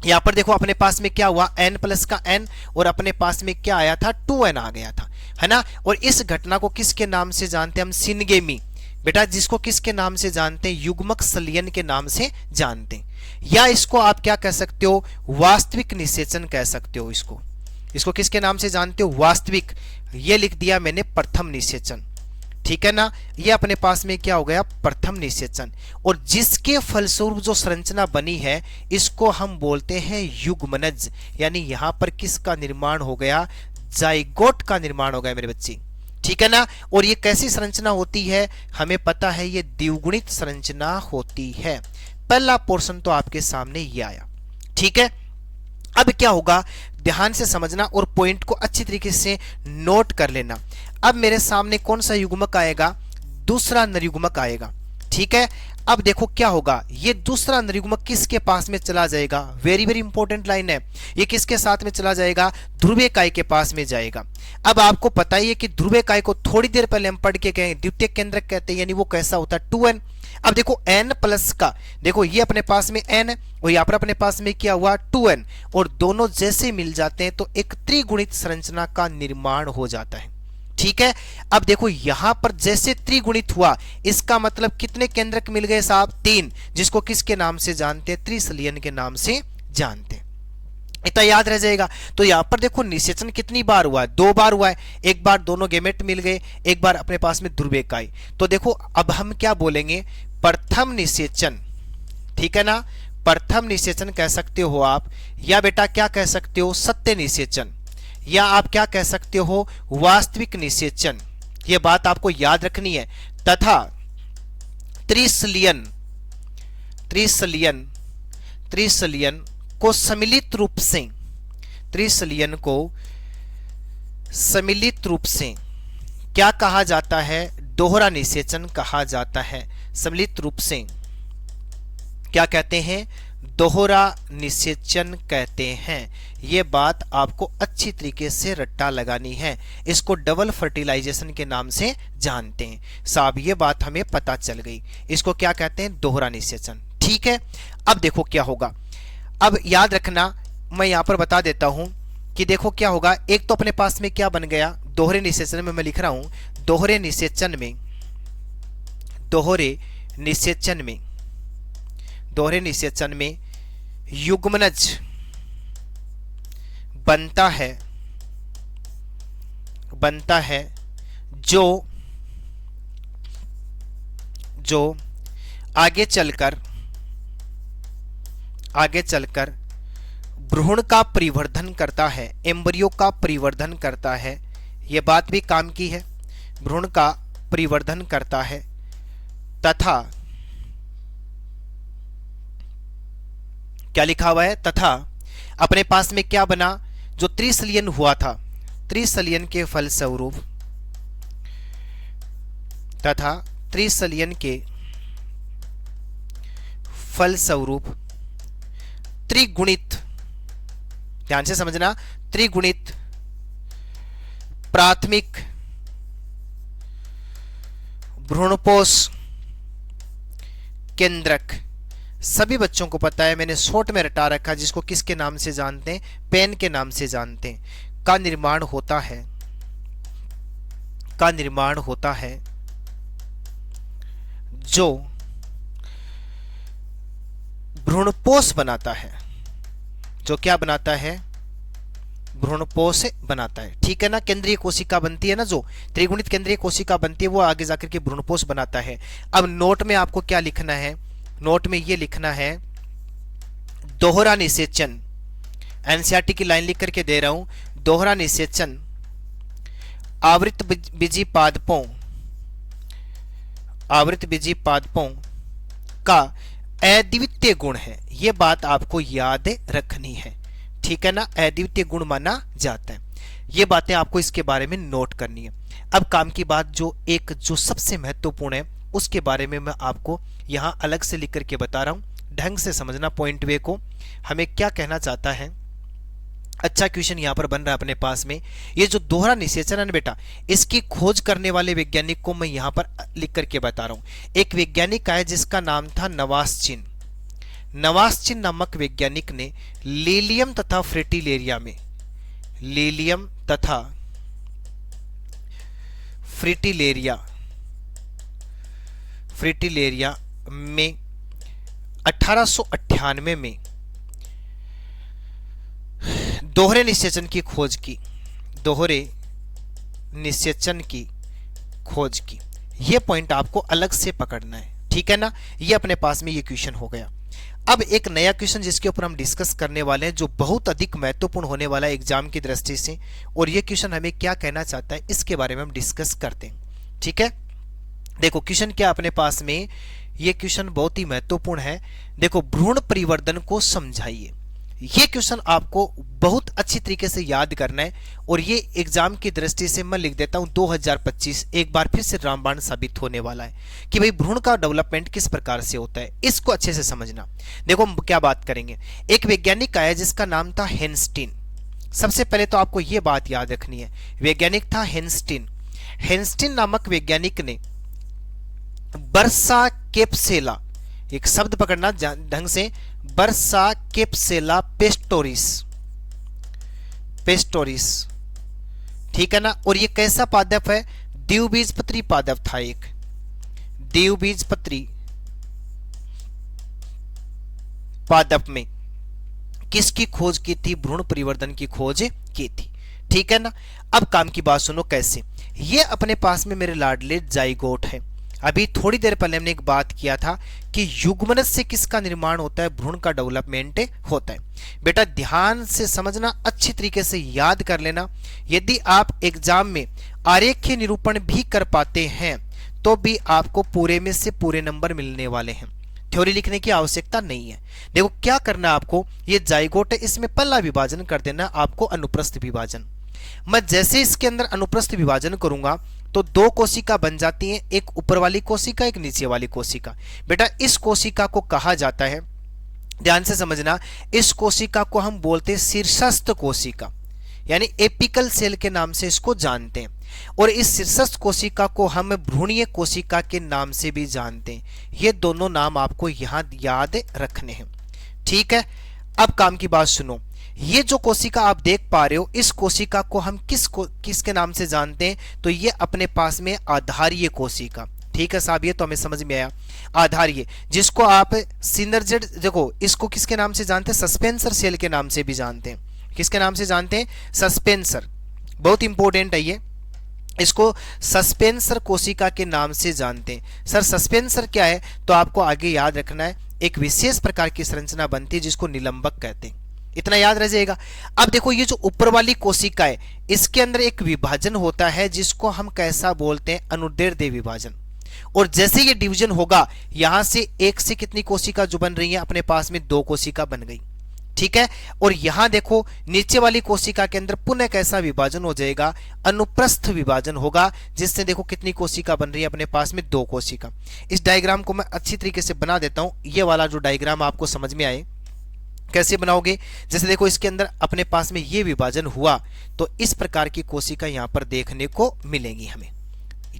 यहां पर देखो अपने पास में क्या हुआ? n प्लस का n, और अपने पास में क्या आया था? 2n आ गया था, है ना। और इस घटना को किसके नाम से जानते हैं हम? सिनगेमी बेटा, जिसको किसके नाम से जानते हैं? युग्मक संलयन के नाम से जानते हैं। या इसको आप क्या कह सकते हो? वास्तविक निषेचन कह सकते हो। इसको किसके नाम से जानते हो? वास्तविक। ये लिख दिया मैंने प्रथम निषेचन, ठीक है ना। ये अपने पास में क्या हो गया? प्रथम निषेचन। और जिसके फलस्वरूप जो संरचना बनी है, इसको हम बोलते हैं युग्मनज, यानी यहां पर किसका निर्माण हो गया? जाइगोट का निर्माण होगा मेरे बच्चे, ठीक है ना। और ये कैसी संरचना होती है, हमें पता है ये द्विगुणित संरचना होती है। पहला पोर्शन तो आपके सामने ये आया, ठीक है। अब क्या होगा, ध्यान से समझना और पॉइंट को अच्छी तरीके से नोट कर लेना। अब मेरे सामने कौन सा युग्मक आएगा, दूसरा नरयुग्मक आएगा, ठीक है। अब देखो क्या होगा, ये दूसरा नरयुग्मक किसके पास में चला जाएगा, वेरी वेरी इंपॉर्टेंट लाइन है, ये किसके साथ में चला जाएगा, ध्रुवीय काय के पास में जाएगा। अब आपको पता ही है कि ध्रुवीय काय को थोड़ी देर पहले हम पढ़ के गए, द्वितीय केंद्रक कहते हैं, यानी वो कैसा होता है 2n। अब देखो n प्लस का, देखो ये अपने पास में n है और यहाँ पर अपने पास में क्या हुआ 2n, और दोनों जैसे मिल जाते हैं तो एक त्रिगुणित संरचना का निर्माण हो जाता है, ठीक है। अब देखो यहां पर जैसे त्रिगुणित हुआ, इसका मतलब कितने केंद्रक मिल गए साहब, 3, जिसको किसके नाम से जानते हैं, त्रिसलियन के नाम से जानते हैं। इतना याद रह जाएगा। तो यहां पर देखो निषेचन कितनी बार हुआ है, 2 बार हुआ है, एक बार दोनों गेमेट मिल गए, एक बार अपने पास में ध्रुवीय काय। तो देखो अब हम क्या बोलेंगे, प्रथम निषेचन, ठीक है ना, प्रथम निषेचन कह सकते हो आप, या बेटा क्या कह सकते हो, सत्य निषेचन, या आप क्या कह सकते हो, वास्तविक निषेचन। यह बात आपको याद रखनी है। तथा त्रिसलियन, त्रिसलियन, त्रिसलियन को सम्मिलित रूप से, त्रिसलियन को सम्मिलित रूप से क्या कहा जाता है, दोहरा निषेचन कहा जाता है। सम्मिलित रूप से क्या कहते हैं, दोहरा निषेचन कहते हैं। यह बात आपको अच्छी तरीके से रट्टा लगानी है, इसको डबल फर्टिलाइजेशन के नाम से जानते हैं साहब, ये बात हमें पता चल गई। इसको क्या कहते हैं, दोहरा निषेचन, ठीक है। अब देखो क्या होगा, अब याद रखना, मैं यहां पर बता देता हूं कि देखो क्या होगा, एक तो अपने पास में क्या बन गया, दोहरे निषेचन में मैं लिख रहा हूं, दोहरे निषेचन में, दोहरे निषेचन में, दोहरे निषेचन में युग्मनज बनता है, बनता है जो आगे चलकर भ्रूण का परिवर्धन करता है, एम्ब्रियो का परिवर्धन करता है। यह बात भी काम की है, भ्रूण का परिवर्धन करता है, तथा क्या लिखा हुआ है, तथा अपने पास में क्या बना, जो त्रिसलियन हुआ था, त्रिसलियन के फलस्वरूप, तथा त्रिसलियन के फलस्वरूप त्रिगुणित, ध्यान से समझना, त्रिगुणित प्राथमिक भ्रूणपोष केंद्रक, सभी बच्चों को पता है, मैंने शॉर्ट में रटा रखा, जिसको किसके नाम से जानते हैं, पेन के नाम से जानते हैं, का निर्माण होता है, का निर्माण होता है, जो भ्रूणपोष बनाता है, जो क्या बनाता है, भ्रूणपोष बनाता है, ठीक है ना। केंद्रीय कोशिका बनती है ना, जो त्रिगुणित केंद्रीय कोशिका बनती है, वो आगे जाकर के भ्रूणपोष बनाता है। अब नोट में आपको क्या लिखना है, नोट में ये लिखना है, दोहरा निषेचन, एनसीईआरटी की लाइन लिख करके दे रहा हूं, दोहरा निषेचन आवृत बीजी पादपों, आवृत बीजी पादपों का अद्वितीय गुण है। यह बात आपको याद रखनी है, ठीक है ना, अद्वितीय गुण माना जाता है। ये बातें आपको इसके बारे में नोट करनी है। अब काम की बात, जो सबसे महत्वपूर्ण है, उसके बारे में मैं आपको यहां अलग से लिख करके बता रहा हूं, ढंग से समझना पॉइंट वे को, हमें क्या कहना चाहता है। अच्छा क्वेश्चन यहां पर बन रहा है अपने पास में, ये जो दोहरा निषेचन है बेटा, इसकी खोज करने वाले वैज्ञानिक को मैं यहां पर लिख करके बता रहा हूं। एक वैज्ञानिक आया जिसका नाम था नवासचिन। नवासचिन नामक वैज्ञानिक ने लीलियम तथा फ्रिटिलेरिया में, लीलियम तथा फ्रिटिलेरिया, फ्रिटिलेरिया में 1898 में दोहरे निषेचन की खोज की, दोहरे निषेचन की खोज की। यह पॉइंट आपको अलग से पकड़ना है, ठीक है ना। ये अपने पास में ये क्वेश्चन हो गया। अब एक नया क्वेश्चन जिसके ऊपर हम डिस्कस करने वाले हैं, जो बहुत अधिक महत्वपूर्ण होने वाला है एग्जाम की दृष्टि से, और ये क्वेश्चन हमें क्या कहना चाहता है इसके बारे में हम डिस्कस करते हैं। ठीक है, देखो क्वेश्चन क्या अपने पास में, ये क्वेश्चन बहुत ही महत्वपूर्ण है। देखो, भ्रूण परिवर्तन को समझाइए। ये क्वेश्चन आपको बहुत अच्छी तरीके से याद करना है, और ये एग्जाम की दृष्टि से मैं लिख देता हूं 2025 एक बार फिर से रामबाण साबित होने वाला है कि भाई भ्रूण का डेवलपमेंट किस प्रकार से होता है, इसको अच्छे से समझना। देखो हम क्या बात करेंगे, एक वैज्ञानिक आया जिसका नाम था हेनस्टीन। सबसे पहले तो आपको यह बात याद रखनी है, वैज्ञानिक था हेनस्टीन। हेनस्टीन नामक वैज्ञानिक ने बर्सा कैप्सेला, एक शब्द पकड़ना ढंग से, बर्सा कैप्सेला पेस्टोरिस, पेस्टोरिस, ठीक है ना। और ये कैसा पादप है, द्विबीजपत्री पादप था, एक द्विबीजपत्री पादप में किसकी खोज की थी, भ्रूण परिवर्तन की खोज की थी। ठीक है ना। अब काम की बात सुनो कैसे, ये अपने पास में मेरे लाडले जाइगोट है। अभी थोड़ी देर पहले हमने एक बात किया था कि युग्मनज से किसका निर्माण होता है, भ्रूण का डेवलपमेंट होता है। बेटा ध्यान से समझना, अच्छी तरीके से याद कर लेना। यदि आप एग्जाम में आरेखीय निरूपण भी कर पाते हैं तो भी आपको पूरे में से पूरे नंबर मिलने वाले हैं, थ्योरी लिखने की आवश्यकता नहीं है। देखो क्या करना है आपको, ये जाइगोट है, इसमें पहला विभाजन कर देना आपको, अनुप्रस्थ विभाजन। मैं जैसे इसके अंदर अनुप्रस्थ विभाजन करूंगा तो दो कोशिका बन जाती हैं, एक ऊपर वाली कोशिका, एक नीचे वाली कोशिका। बेटा इस कोशिका को कहा जाता है, ध्यान से समझना, इस कोशिका को हम बोलते हैं शीर्षस्थ कोशिका, यानी एपिकल सेल के नाम से इसको जानते हैं। और इस शीर्षस्थ कोशिका को हम भ्रूणीय कोशिका के नाम से भी जानते हैं। ये दोनों नाम आपको यहां याद रखने हैं। ठीक है, अब काम की बात सुनो, ये जो कोशिका आप देख पा रहे हो, इस कोशिका को हम किसके नाम से जानते हैं, तो ये अपने पास में आधारीय कोशिका। ठीक है साहब, ये तो हमें समझ में आया, आधारीय, जिसको आप सिनर्जेड, देखो इसको किसके नाम से जानते हैं, सस्पेंसर सेल के नाम से भी जानते हैं। किसके नाम से जानते हैं, सस्पेंसर, बहुत इंपॉर्टेंट है ये, इसको सस्पेंसर कोशिका के नाम से जानते हैं। सर सस्पेंसर क्या है, तो आपको आगे याद रखना है, एक विशेष प्रकार की संरचना बनती है जिसको निलंबक कहते हैं, इतना याद रह जाएगा। अब देखो ये जो ऊपर वाली कोशिका है, इसके अंदर एक विभाजन होता है जिसको हम कैसा बोलते हैं, अनुदैर्ध्य विभाजन। और जैसे ये डिवीजन होगा, यहां से एक से कितनी कोशिका जो बन रही है, अपने पास में दो कोशिका बन गई। ठीक है, और यहां देखो नीचे वाली कोशिका के अंदर पुनः कैसा विभाजन हो जाएगा, अनुप्रस्थ विभाजन होगा, जिससे देखो कितनी कोशिका बन रही है, अपने पास में दो कोशिका। इस डायग्राम को मैं अच्छी तरीके से बना देता हूं, ये वाला जो डायग्राम आपको समझ में आए, कैसे बनाओगे, जैसे देखो इसके अंदर अपने पास में ये विभाजन हुआ तो इस प्रकार की कोशिका यहां पर देखने को मिलेंगी हमें।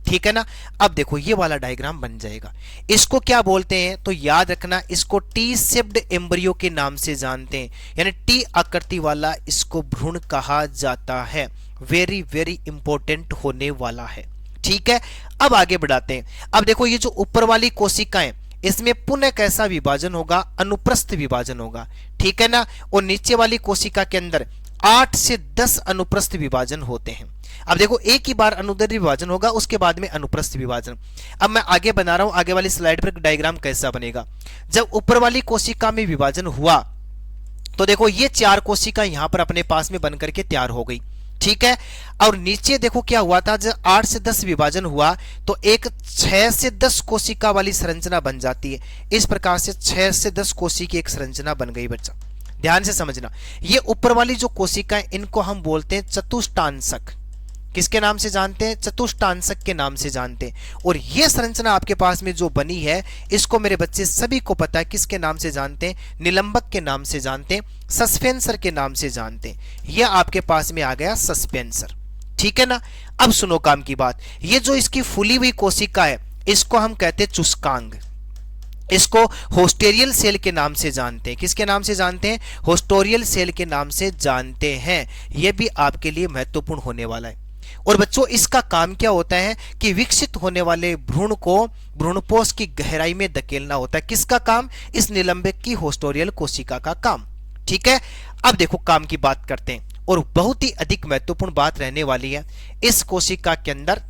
ठीक है ना। अब देखो ये वाला डायग्राम बन जाएगा, इसको क्या बोलते हैं, तो याद रखना, इसको टी शेप्ड एम्ब्रियो के नाम से जानते हैं, यानी टी आकृति वाला इसको भ्रूण कहा जाता है। वेरी वेरी इंपॉर्टेंट होने वाला है। ठीक है, अब आगे बढ़ाते हैं। अब देखो ये जो ऊपर वाली कोशिकाएं, इसमें पुनः कैसा विभाजन होगा, अनुप्रस्थ विभाजन होगा। ठीक है ना। और नीचे वाली कोशिका के अंदर 8 से 10 अनुप्रस्थ विभाजन होते हैं। अब देखो एक ही बार अनुदैर्ध्य विभाजन होगा, उसके बाद में अनुप्रस्थ विभाजन। अब मैं आगे बना रहा हूं, आगे वाली स्लाइड पर डायग्राम कैसा बनेगा। जब ऊपर वाली कोशिका में विभाजन हुआ तो देखो ये 4 कोशिका यहां पर अपने पास में बनकर के तैयार हो गई। ठीक है, और नीचे देखो क्या हुआ था, जब 8 से 10 विभाजन हुआ तो एक 6 से 10 कोशिका वाली संरचना बन जाती है। इस प्रकार से 6 से 10 कोशिका की एक संरचना बन गई। बच्चा ध्यान से समझना, ये ऊपर वाली जो कोशिका है इनको हम बोलते हैं चतुष्टांशक। किसके नाम से जानते हैं, चतुष्टांशक के नाम से जानते हैं। और ये संरचना आपके पास में जो बनी है, इसको मेरे बच्चे सभी को पता है किसके नाम से जानते हैं, निलंबक के नाम से जानते हैं, सस्पेंसर के नाम से जानते हैं। यह आपके पास में आ गया सस्पेंसर। ठीक है ना। अब सुनो काम की बात, ये जो इसकी फूली हुई कोशिका है, इसको हम कहते हैं चुस्कांग, इसको होस्टेरियल सेल के नाम से जानते हैं। किसके नाम से जानते हैं, होस्टोरियल सेल के नाम से जानते हैं। यह भी आपके लिए महत्वपूर्ण होने वाला है। और बच्चों इसका काम क्या होता है कि विकसित होने वाले भ्रूण को भ्रूणपोष की गहराई में धकेलना होता है। किसका काम, इस निलंबक की होस्टोरियल कोशिका का काम। ठीक है, अब देखो काम की बात करते हैं, और बहुत ही अधिक महत्वपूर्ण बात रहने वाली है। इस कोशिका के अंदर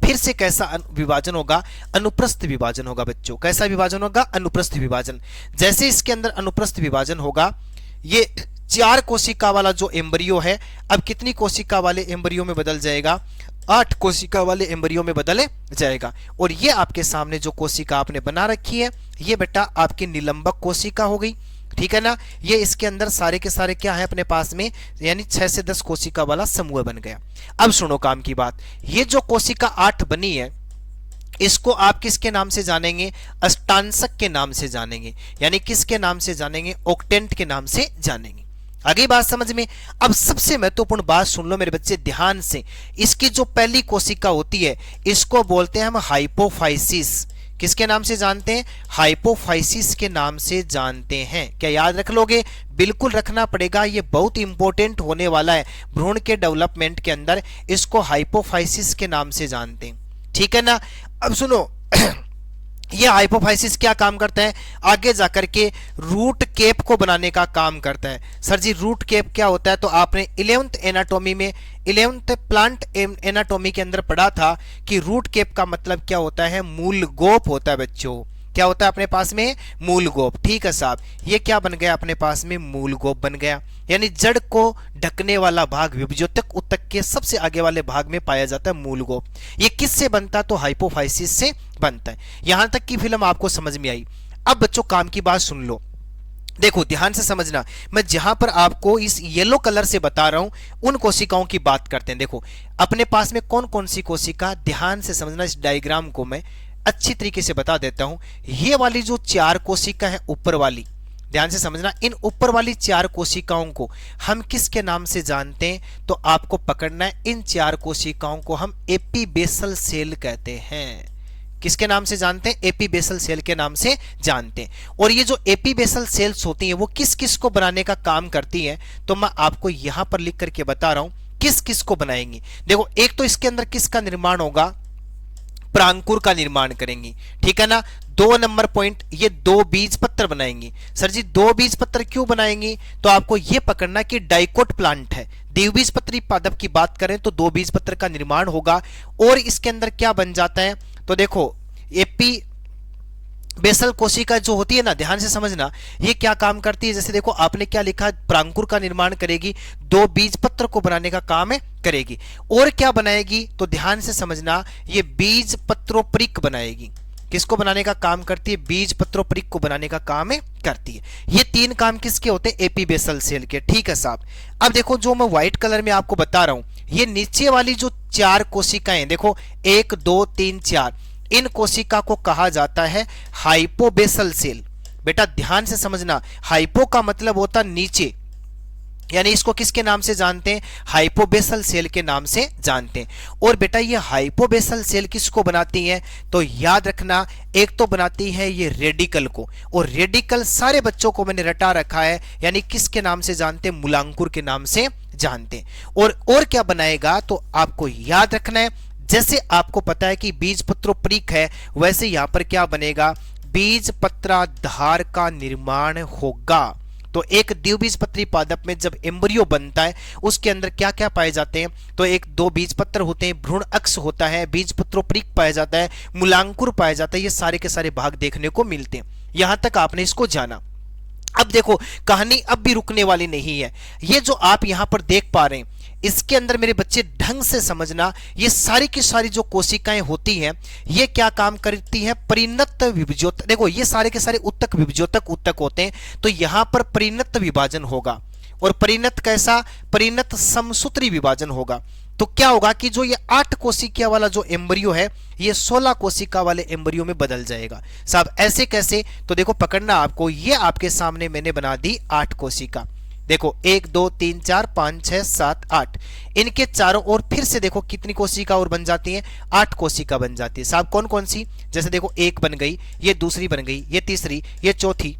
फिर से कैसा विभाजन होगा, अनुप्रस्थ विभाजन होगा बच्चों। कैसा विभाजन होगा, अनुप्रस्थ विभाजन। जैसे इसके अंदर अनुप्रस्थ विभाजन होगा, ये 4 कोशिका वाला जो एम्ब्रियो है अब कितनी कोशिका वाले एम्ब्रियो में बदल जाएगा, 8 कोशिका वाले एम्ब्रियो में बदले जाएगा। और ये आपके सामने जो कोशिका आपने बना रखी है ये बेटा आपकी निलंबक कोशिका हो गई, ठीक है ना। ये इसके अंदर सारे के सारे क्या है अपने पास में, यानी 6 से 10 कोशिका वाला समूह बन गया। अब सुनो काम की बात, ये जो कोशिका 8 बनी है इसको आप किसके नाम से जानेंगे, अष्टांशक के नाम से जानेंगे, यानी किसके नाम से जानेंगे, ऑक्टेंट के नाम से जानेंगे। आगे बात समझ में। अब सबसे महत्वपूर्ण बात सुन लो मेरे बच्चे ध्यान से, इसकी जो पहली कोशिका होती है इसको बोलते हैं हम हाइपोफाइसिस। किसके नाम से जानते हैं, हाइपोफाइसिस के नाम से जानते हैं। क्या याद रख लोगे, बिल्कुल रखना पड़ेगा, ये बहुत इंपॉर्टेंट होने वाला है भ्रूण के डेवलपमेंट के अंदर, इसको हाइपोफाइसिस के नाम से जानते हैं, ठीक है ना। अब सुनो ये हाइपोफाइसिस क्या काम करता है, आगे जाकर के रूट केप को बनाने का काम करता है। सर जी रूट केप क्या होता है, तो आपने 11th एनाटॉमी में 11th प्लांट एनाटॉमी के अंदर पढ़ा था कि रूट केप का मतलब क्या होता है, मूल गोप होता है बच्चों। क्या होता है अपने पास में, मूल गोप, ठीक है साहब। ये क्या बन गया अपने पास में, मूल गोप बन गया, यानी जड़ को ढकने वाला भाग विभज्योतक ऊतक के सबसे आगे वाले भाग में पाया जाता है मूल गोप। ये किससे बनता है, तो हाइपोफाइसिस से बनता है। यहां तक की फिल्म आपको समझ में आई। अब बच्चों काम की बात सुन लो, देखो ध्यान से समझना, मैं जहां पर आपको इस येलो कलर से बता रहा हूं उन कोशिकाओं की बात करते हैं। देखो अपने पास में कौन कौन सी कोशिका, ध्यान से समझना, इस डायग्राम को मैं अच्छी तरीके से बता देता हूं। ये वाली जो 4 कोशिका है ऊपर वाली, ध्यान से समझना, इन ऊपर वाली 4 कोशिकाओं को हम किसके नाम से जानते हैं, तो आपको पकड़ना है, इन 4 कोशिकाओं को हम एपीबेसल सेल कहते हैं। किसके नाम से जानते हैं, एपीबेसल सेल के नाम से जानते हैं। और ये जो एपीबेसल सेल्स होती हैं वो किस किस को बनाने का काम करती हैं, तो मैं आपको यहां पर लिख करके बता रहा हूं किस किस को बनाएंगी। देखो एक तो इसके अंदर किसका निर्माण होगा, प्रांकुर का निर्माण करेंगी, ठीक है ना। 2 नंबर पॉइंट, ये 2 बीज पत्र बनाएंगी। सर जी 2 बीज पत्र क्यों बनाएंगी, तो आपको ये पकड़ना कि डाइकोट प्लांट है, द्विबीजपत्री पादप की बात करें तो 2 बीज पत्र का निर्माण होगा। और इसके अंदर क्या बन जाता है, तो देखो एपी बेसल कोशिका जो होती है ना, ध्यान से समझना, ये क्या काम करती है, जैसे देखो आपने क्या लिखा, प्रांकुर का निर्माण करेगी, 2 बीज पत्र को बनाने का काम करेगी। और क्या बनाएगी, तो ध्यान से समझना, ये बीज पत्रोपरिक बनाएगी। किसको बनाने का काम करती है, बीज पत्रोपरिक को बनाने का काम करती है। ये 3 काम किसके होते हैं, एपीबेसल सेल के, ठीक है साहब। अब देखो जो मैं व्हाइट कलर में आपको बता रहा हूं, ये नीचे वाली जो 4 कोशिकाएं देखो 1 2 3 4, इन कोशिका को कहा जाता है हाइपोबेसल सेल। बेटा ध्यान से समझना, हाइपो का मतलब होता नीचे, यानी इसको किसके नाम से जानते हैं, हाइपोबेसल सेल के नाम से जानते हैं। और बेटा ये हाइपोबेसल सेल किसको बनाती है, तो याद रखना, एक तो बनाती है ये रेडिकल को, और रेडिकल सारे बच्चों को मैंने रटा रखा है, यानी किसके नाम से जानते हैं, मूलांकुर के नाम से जानते हैं। और क्या बनाएगा, तो आपको याद रखना है, जैसे आपको पता है कि बीज पत्रोपरिक है, वैसे यहां पर क्या बनेगा, बीज पत्राधार का निर्माण होगा। तो एक द्विबीजपत्री पादप में जब एम्ब्रियो बनता है उसके अंदर क्या क्या पाए जाते हैं, तो 1-2 बीज पत्र होते हैं, भ्रूण अक्ष होता है, बीज पत्रोपरिक पाया जाता है, मूलांकुर पाया जाता है, ये सारे के सारे भाग देखने को मिलते हैं। यहां तक आपने इसको जाना। अब देखो कहानी अब भी रुकने वाली नहीं है। ये जो आप यहां पर देख पा रहे हैं, इसके अंदर मेरे बच्चे ढंग से समझना, ये सारी की सारी जो कोशिकाएं होती हैं ये क्या काम करती हैं, परिणत विभज्योतक। देखो ये सारे के सारे ऊतक विभज्योतक ऊतक होते हैं, तो यहां पर परिणत विभाजन होगा। और परिणत कैसा, परिणत समसूत्री विभाजन होगा। तो क्या होगा कि जो ये 8 कोशिका वाला जो एम्ब्रियो है ये 16 कोशिका वाले एम्ब्रियो में बदल जाएगा। साहब ऐसे कैसे, तो देखो पकड़ना आपको, ये आपके सामने मैंने बना दी 8 कोशिका। देखो 1 2 3 4 5 6 7 8, इनके चारों ओर फिर से देखो कितनी कोशिका और बन जाती हैं, 8 कोशिका बन जाती है। साहब कौन कौन सी, जैसे देखो 1 बन गई, ये दूसरी बन गई, ये तीसरी, ये चौथी,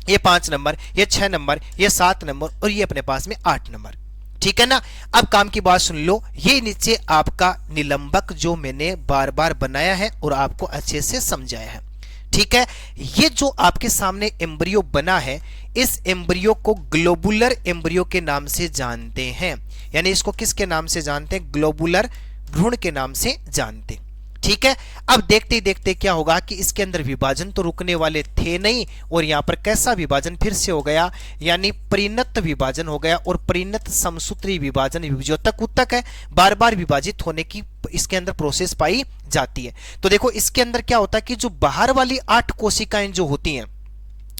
ये 5 नंबर, ये 6 नंबर, ये 7 नंबर, और ये अपने पास में 8 नंबर, ठीक है ना। अब काम की बात सुन लो, ये नीचे आपका निलंबक जो मैंने बार बार बनाया है और आपको अच्छे से समझाया है, ठीक है। ये जो आपके सामने एम्ब्रियो बना है, इस एम्ब्रियो को ग्लोबुलर एम्ब्रियो के नाम से जानते हैं, यानी इसको किसके नाम से जानते हैं, ग्लोबुलर भ्रूण के नाम से जानते हैं। ठीक है, अब देखते ही देखते क्या होगा कि इसके अंदर विभाजन तो रुकने वाले थे नहीं, और यहां पर कैसा विभाजन फिर से हो गया, यानी परिणत विभाजन हो गया, और परिणत समसूत्री विभाजन विभज्योतक ऊतक है, बार बार विभाजित होने की इसके अंदर प्रोसेस पाई जाती है। तो देखो इसके अंदर क्या होता है कि जो बाहर वाली 8 कोशिकाएं जो होती हैं,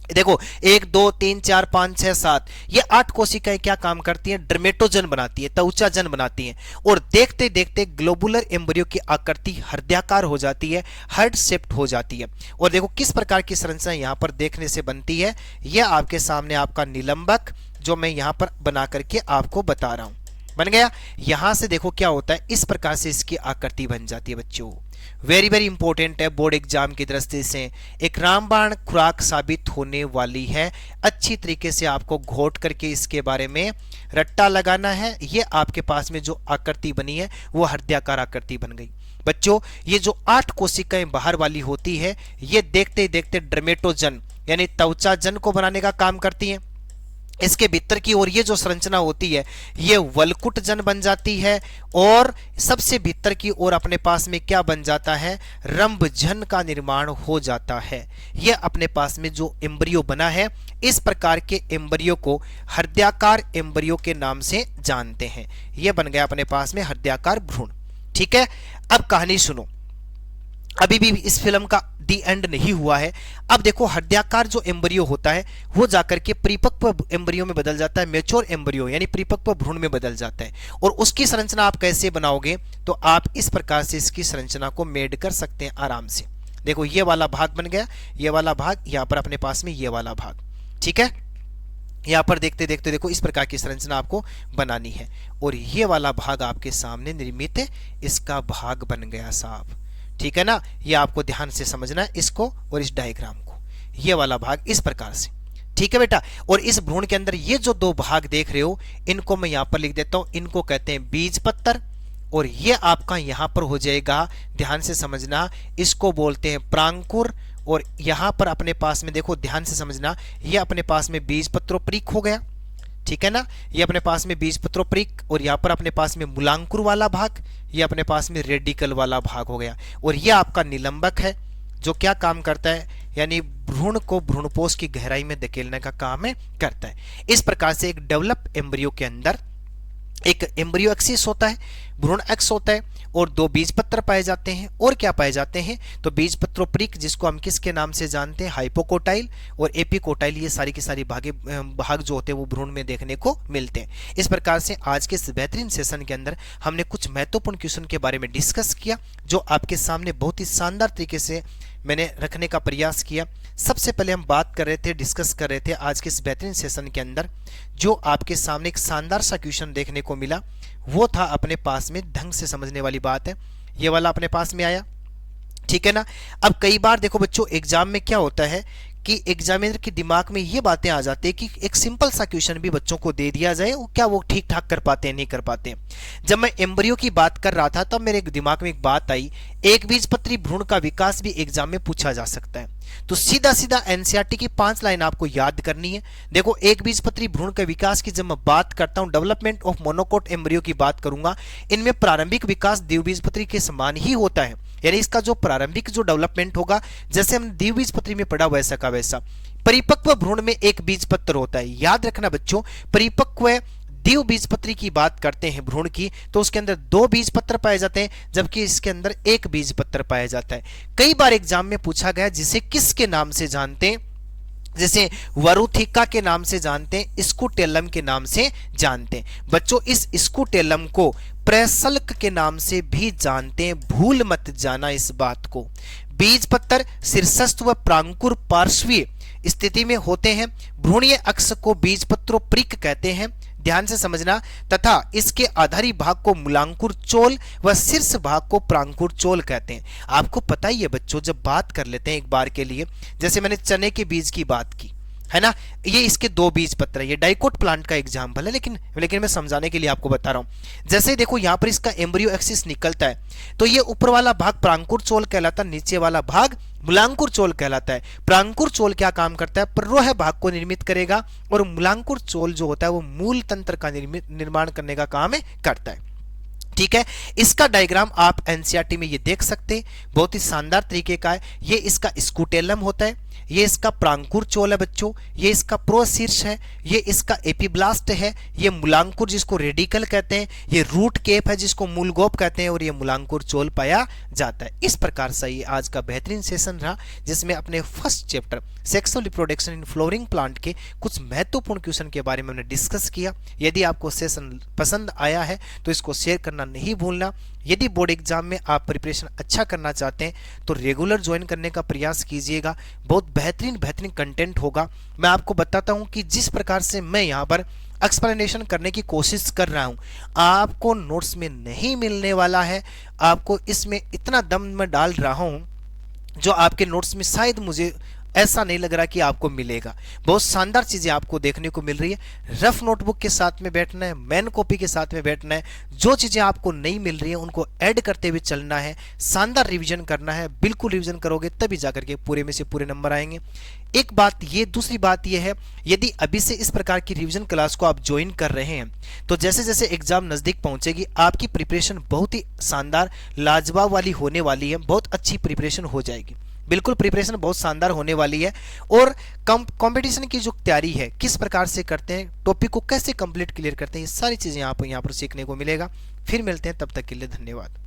देखो 1 2 3 4 5 6 7, ये 8 कोशिकाएं क्या काम करती हैं, डर्मेटोजन बनाती है, त्वचाजन बनाती हैं, और देखते देखते ग्लोबुलर एम्ब्रियो की आकृति हृदयाकार हो जाती है, हार्ट शेप्ड हो जाती है। और देखो किस प्रकार की संरचना यहां पर देखने से बनती है, यह आपके सामने आपका निलंबक जो मैं यहां पर बना करके आपको बता रहा हूं, बन गया। यहां से देखो क्या होता है, इस प्रकार से इसकी आकृति बन जाती है बच्चों। वेरी वेरी इंपॉर्टेंट है, बोर्ड एग्जाम की दृष्टि से एक रामबाण खुराक साबित होने वाली है। अच्छी तरीके से आपको घोट करके इसके बारे में रट्टा लगाना है। ये आपके पास में जो आकृति बनी है वो हृदयाकार आकृति बन गई बच्चों। ये जो 8 कोशिकाएं बाहर वाली होती है, ये देखते देखते डर्मेटोजन यानी त्वचाजन को बनाने का काम करती हैं। इसके भीतर की ओर ये जो संरचना होती है ये वलकुट जन बन जाती है, और सबसे भीतर की ओर अपने पास में क्या बन जाता है, रंभ जन का निर्माण हो जाता है। यह अपने पास में जो एम्ब्रियो बना है, इस प्रकार के एम्ब्रियो को हृदयाकार एम्ब्रियो के नाम से जानते हैं। यह बन गया अपने पास में हृदयाकार भ्रूण। ठीक है, अब कहानी सुनो, अभी भी इस फिल्म का दी एंड नहीं हुआ है। अब देखो हृदयाकार जो एम्ब्रियो होता है वो जाकर के परिपक्व एम्ब्रियो में बदल जाता है, मैच्योर एम्ब्रियो यानी परिपक्व भ्रूण में बदल जाता है। और उसकी संरचना आप कैसे बनाओगे, तो आप इस प्रकार से इसकी संरचना को मेड कर सकते हैं आराम से। देखो ये वाला भाग बन गया, ये वाला भाग, यहां पर अपने पास में ये वाला भाग। ठीक है, यहां पर देखते देखते देखो इस प्रकार की संरचना आपको बनानी है, और ये वाला भाग आपके सामने निर्मित है, इसका भाग बन गया साहब। ठीक है ना, ये आपको ध्यान से समझना है इसको और इस डायग्राम को, ये वाला भाग इस प्रकार से। ठीक है बेटा, और इस भ्रूण के अंदर ये जो 2 भाग देख रहे हो, इनको मैं यहां पर लिख देता हूं, इनको कहते हैं बीज पत्तर, और ये आपका यहां पर हो जाएगा, ध्यान से समझना, इसको बोलते हैं प्रांकुर। और यहां पर अपने पास में देखो ध्यान से समझना, ये अपने पास में बीज पत्रोपरीक हो गया। ठीक है ना, ये अपने पास में बीज पत्रोपरीक, और यहाँ पर अपने पास में मूलांकुर वाला भाग, ये अपने पास में रेडिकल वाला भाग हो गया। और ये आपका निलंबक है जो क्या काम करता है, यानी भ्रूण को भ्रूणपोष की गहराई में धकेलने का काम है करता है। इस प्रकार से एक डेवलप एम्ब्रियो के अंदर एक एम्ब्रियो एक्सिस होता है, भ्रूण एक्स होता है, और 2 बीजपत्र पाए जाते हैं। और क्या पाए जाते हैं, तो बीजपत्रोपरीक जिसको हम किसके नाम से जानते हैं, हाइपोकोटाइल, और एपिकोटाइल, ये सारी की सारी भाग जो होते हैं वो भ्रूण में देखने को मिलते हैं। इस प्रकार से आज के इस बेहतरीन सेशन के अंदर हमने कुछ महत्वपूर्ण क्वेश्चन के बारे में डिस्कस किया, जो आपके सामने बहुत ही शानदार तरीके से मैंने रखने का प्रयास किया। सबसे पहले हम बात कर रहे थे, डिस्कस कर रहे थे आज के इस बेहतरीन सेशन के अंदर, जो आपके सामने एक शानदार सा क्वेश्चन देखने को मिला, वो था अपने पास में ढंग से समझने वाली बात है, ये वाला अपने पास में आया। ठीक है ना, अब कई बार देखो बच्चों एग्जाम में क्या होता है कि एग्जामिनर के दिमाग में ये बातें आ जाती है कि एक सिंपल सा क्वेश्चन भी बच्चों को दे दिया जाए, वो क्या वो ठीक ठाक कर पाते हैं, नहीं कर पाते हैं। जब मैं एम्ब्रियो की बात कर रहा था तब मेरे दिमाग में एक बात आई, एक बीजपत्री भ्रूण का विकास भी एग्जाम में पूछा जा सकता है। तो सीधा सीधा एनसीईआरटी की 5 लाइन आपको याद करनी है। देखो एक बीजपत्री भ्रूण के विकास की जब मैं बात करता हूं, डेवलपमेंट ऑफ मोनोकोट एम्ब्रियो की बात करूंगा, इनमें प्रारंभिक विकास द्विबीजपत्री के समान ही होता है, यानी इसका जो प्रारंभिक जो डेवलपमेंट होगा, जैसे हम द्विबीजपत्री में पढ़ा वैसा का वैसा। परिपक्व भ्रूण में एक बीजपत्र होता है, याद रखना बच्चों, परिपक्व द्विबीजपत्री की बात करते हैं भ्रूण की, तो उसके अंदर 2 बीजपत्र पाए जाते हैं, जबकि इसके अंदर 1 बीजपत्र पाया जाता है। कई बार एग्जाम में पूछा गया जिसे किसके नाम से जानते हैं, जैसे वरुथिका के नाम से जानते हैं, स्कूटेलम के नाम से जानते हैं। बच्चों इस स्कूटेलम को प्रसल्क के नाम से भी जानते हैं, भूल मत जाना इस बात को। बीजपत्र शीर्षस्थ व प्रांकुर पार्श्वीय स्थिति में होते हैं। भ्रूणीय अक्ष को बीजपत्रोपरीक कहते हैं, ध्यान से समझना, तथा इसके आधारी भाग को मूलांकुर चोल व शीर्ष भाग को प्रांकुर चोल कहते हैं। आपको पता ही है बच्चों, जब बात कर लेते हैं एक बार के लिए, जैसे मैंने चने के बीज की बात की है ना, ये इसके 2 बीज पत्र है, ये डाइकोट प्लांट का एग्जाम्पल है, लेकिन मैं समझाने के लिए आपको बता रहा हूं। जैसे देखो यहां पर इसका एम्ब्रियो एक्सिस निकलता है, तो ये ऊपर वाला भाग प्रांकुर चोल कहलाता है, नीचे वाला भाग मूलांकुर चोल कहलाता है। प्रांकुर चोल क्या काम करता है, प्ररोह भाग को निर्मित करेगा, और मूलांकुर चोल जो होता है वो मूल तंत्र का निर्माण करने का काम करता है। ठीक है। इसका डायग्राम आप एनसीईआरटी में ये देख सकते हैं, बहुत ही शानदार तरीके का है। ये इसका स्कूटेलम होता है, ये इसका प्रांकुर चोल है बच्चों, ये इसका प्रोशीर्ष है, ये इसका एपिब्लास्ट है, ये मूलांकुर जिसको रेडिकल कहते हैं, ये रूट केप है जिसको मूलगोप कहते हैं, और ये मूलांकुर चोल पाया जाता है। इस प्रकार से ये आज का बेहतरीन सेशन रहा, जिसमें अपने first chapter sexual reproduction in flowering plant के कुछ महत्वपूर्ण क्वेश्चन के बारे में हमने डिस्कस किया। यदि आपको सेशन पसंद आया है तो इसको शेयर करना नहीं भूलना। यदि बोर्ड एग्जाम में आप प्रिपरेशन अच्छा करना चाहते हैं तो रेगुलर ज्वाइन करने का प्रयास कीजिएगा, बहुत बेहतरीन बेहतरीन कंटेंट होगा। मैं आपको बताता हूं कि जिस प्रकार से मैं यहां पर एक्सप्लेनेशन करने की कोशिश कर रहा हूं, आपको नोट्स में नहीं मिलने वाला है। आपको इसमें इतना दम मैं डाल रहा हूं जो आपके नोट्स में शायद मुझे ऐसा नहीं लग रहा कि आपको मिलेगा। बहुत शानदार चीजें आपको देखने को मिल रही है। रफ नोटबुक के साथ में बैठना है, मेन कॉपी के साथ में बैठना है, जो चीजें आपको नहीं मिल रही है उनको ऐड करते हुए चलना है, शानदार रिवीजन करना है। बिल्कुल रिवीजन करोगे तभी जाकर के पूरे में से पूरे नंबर आएंगे। एक बात ये, दूसरी बात ये है, यदि अभी से इस प्रकार की रिवीजन क्लास को आप ज्वाइन कर रहे हैं तो जैसे जैसे एग्जाम नजदीक पहुंचेगी आपकी प्रिपरेशन बहुत ही शानदार लाजवाब वाली होने वाली है, बहुत अच्छी प्रिपरेशन हो जाएगी। बिल्कुल प्रिपरेशन बहुत शानदार होने वाली है। और कंपटीशन की जो तैयारी है किस प्रकार से करते हैं, टॉपिक को कैसे कंप्लीट क्लियर करते हैं, ये सारी चीजें आपको यहाँ पर सीखने को मिलेगा। फिर मिलते हैं, तब तक के लिए धन्यवाद।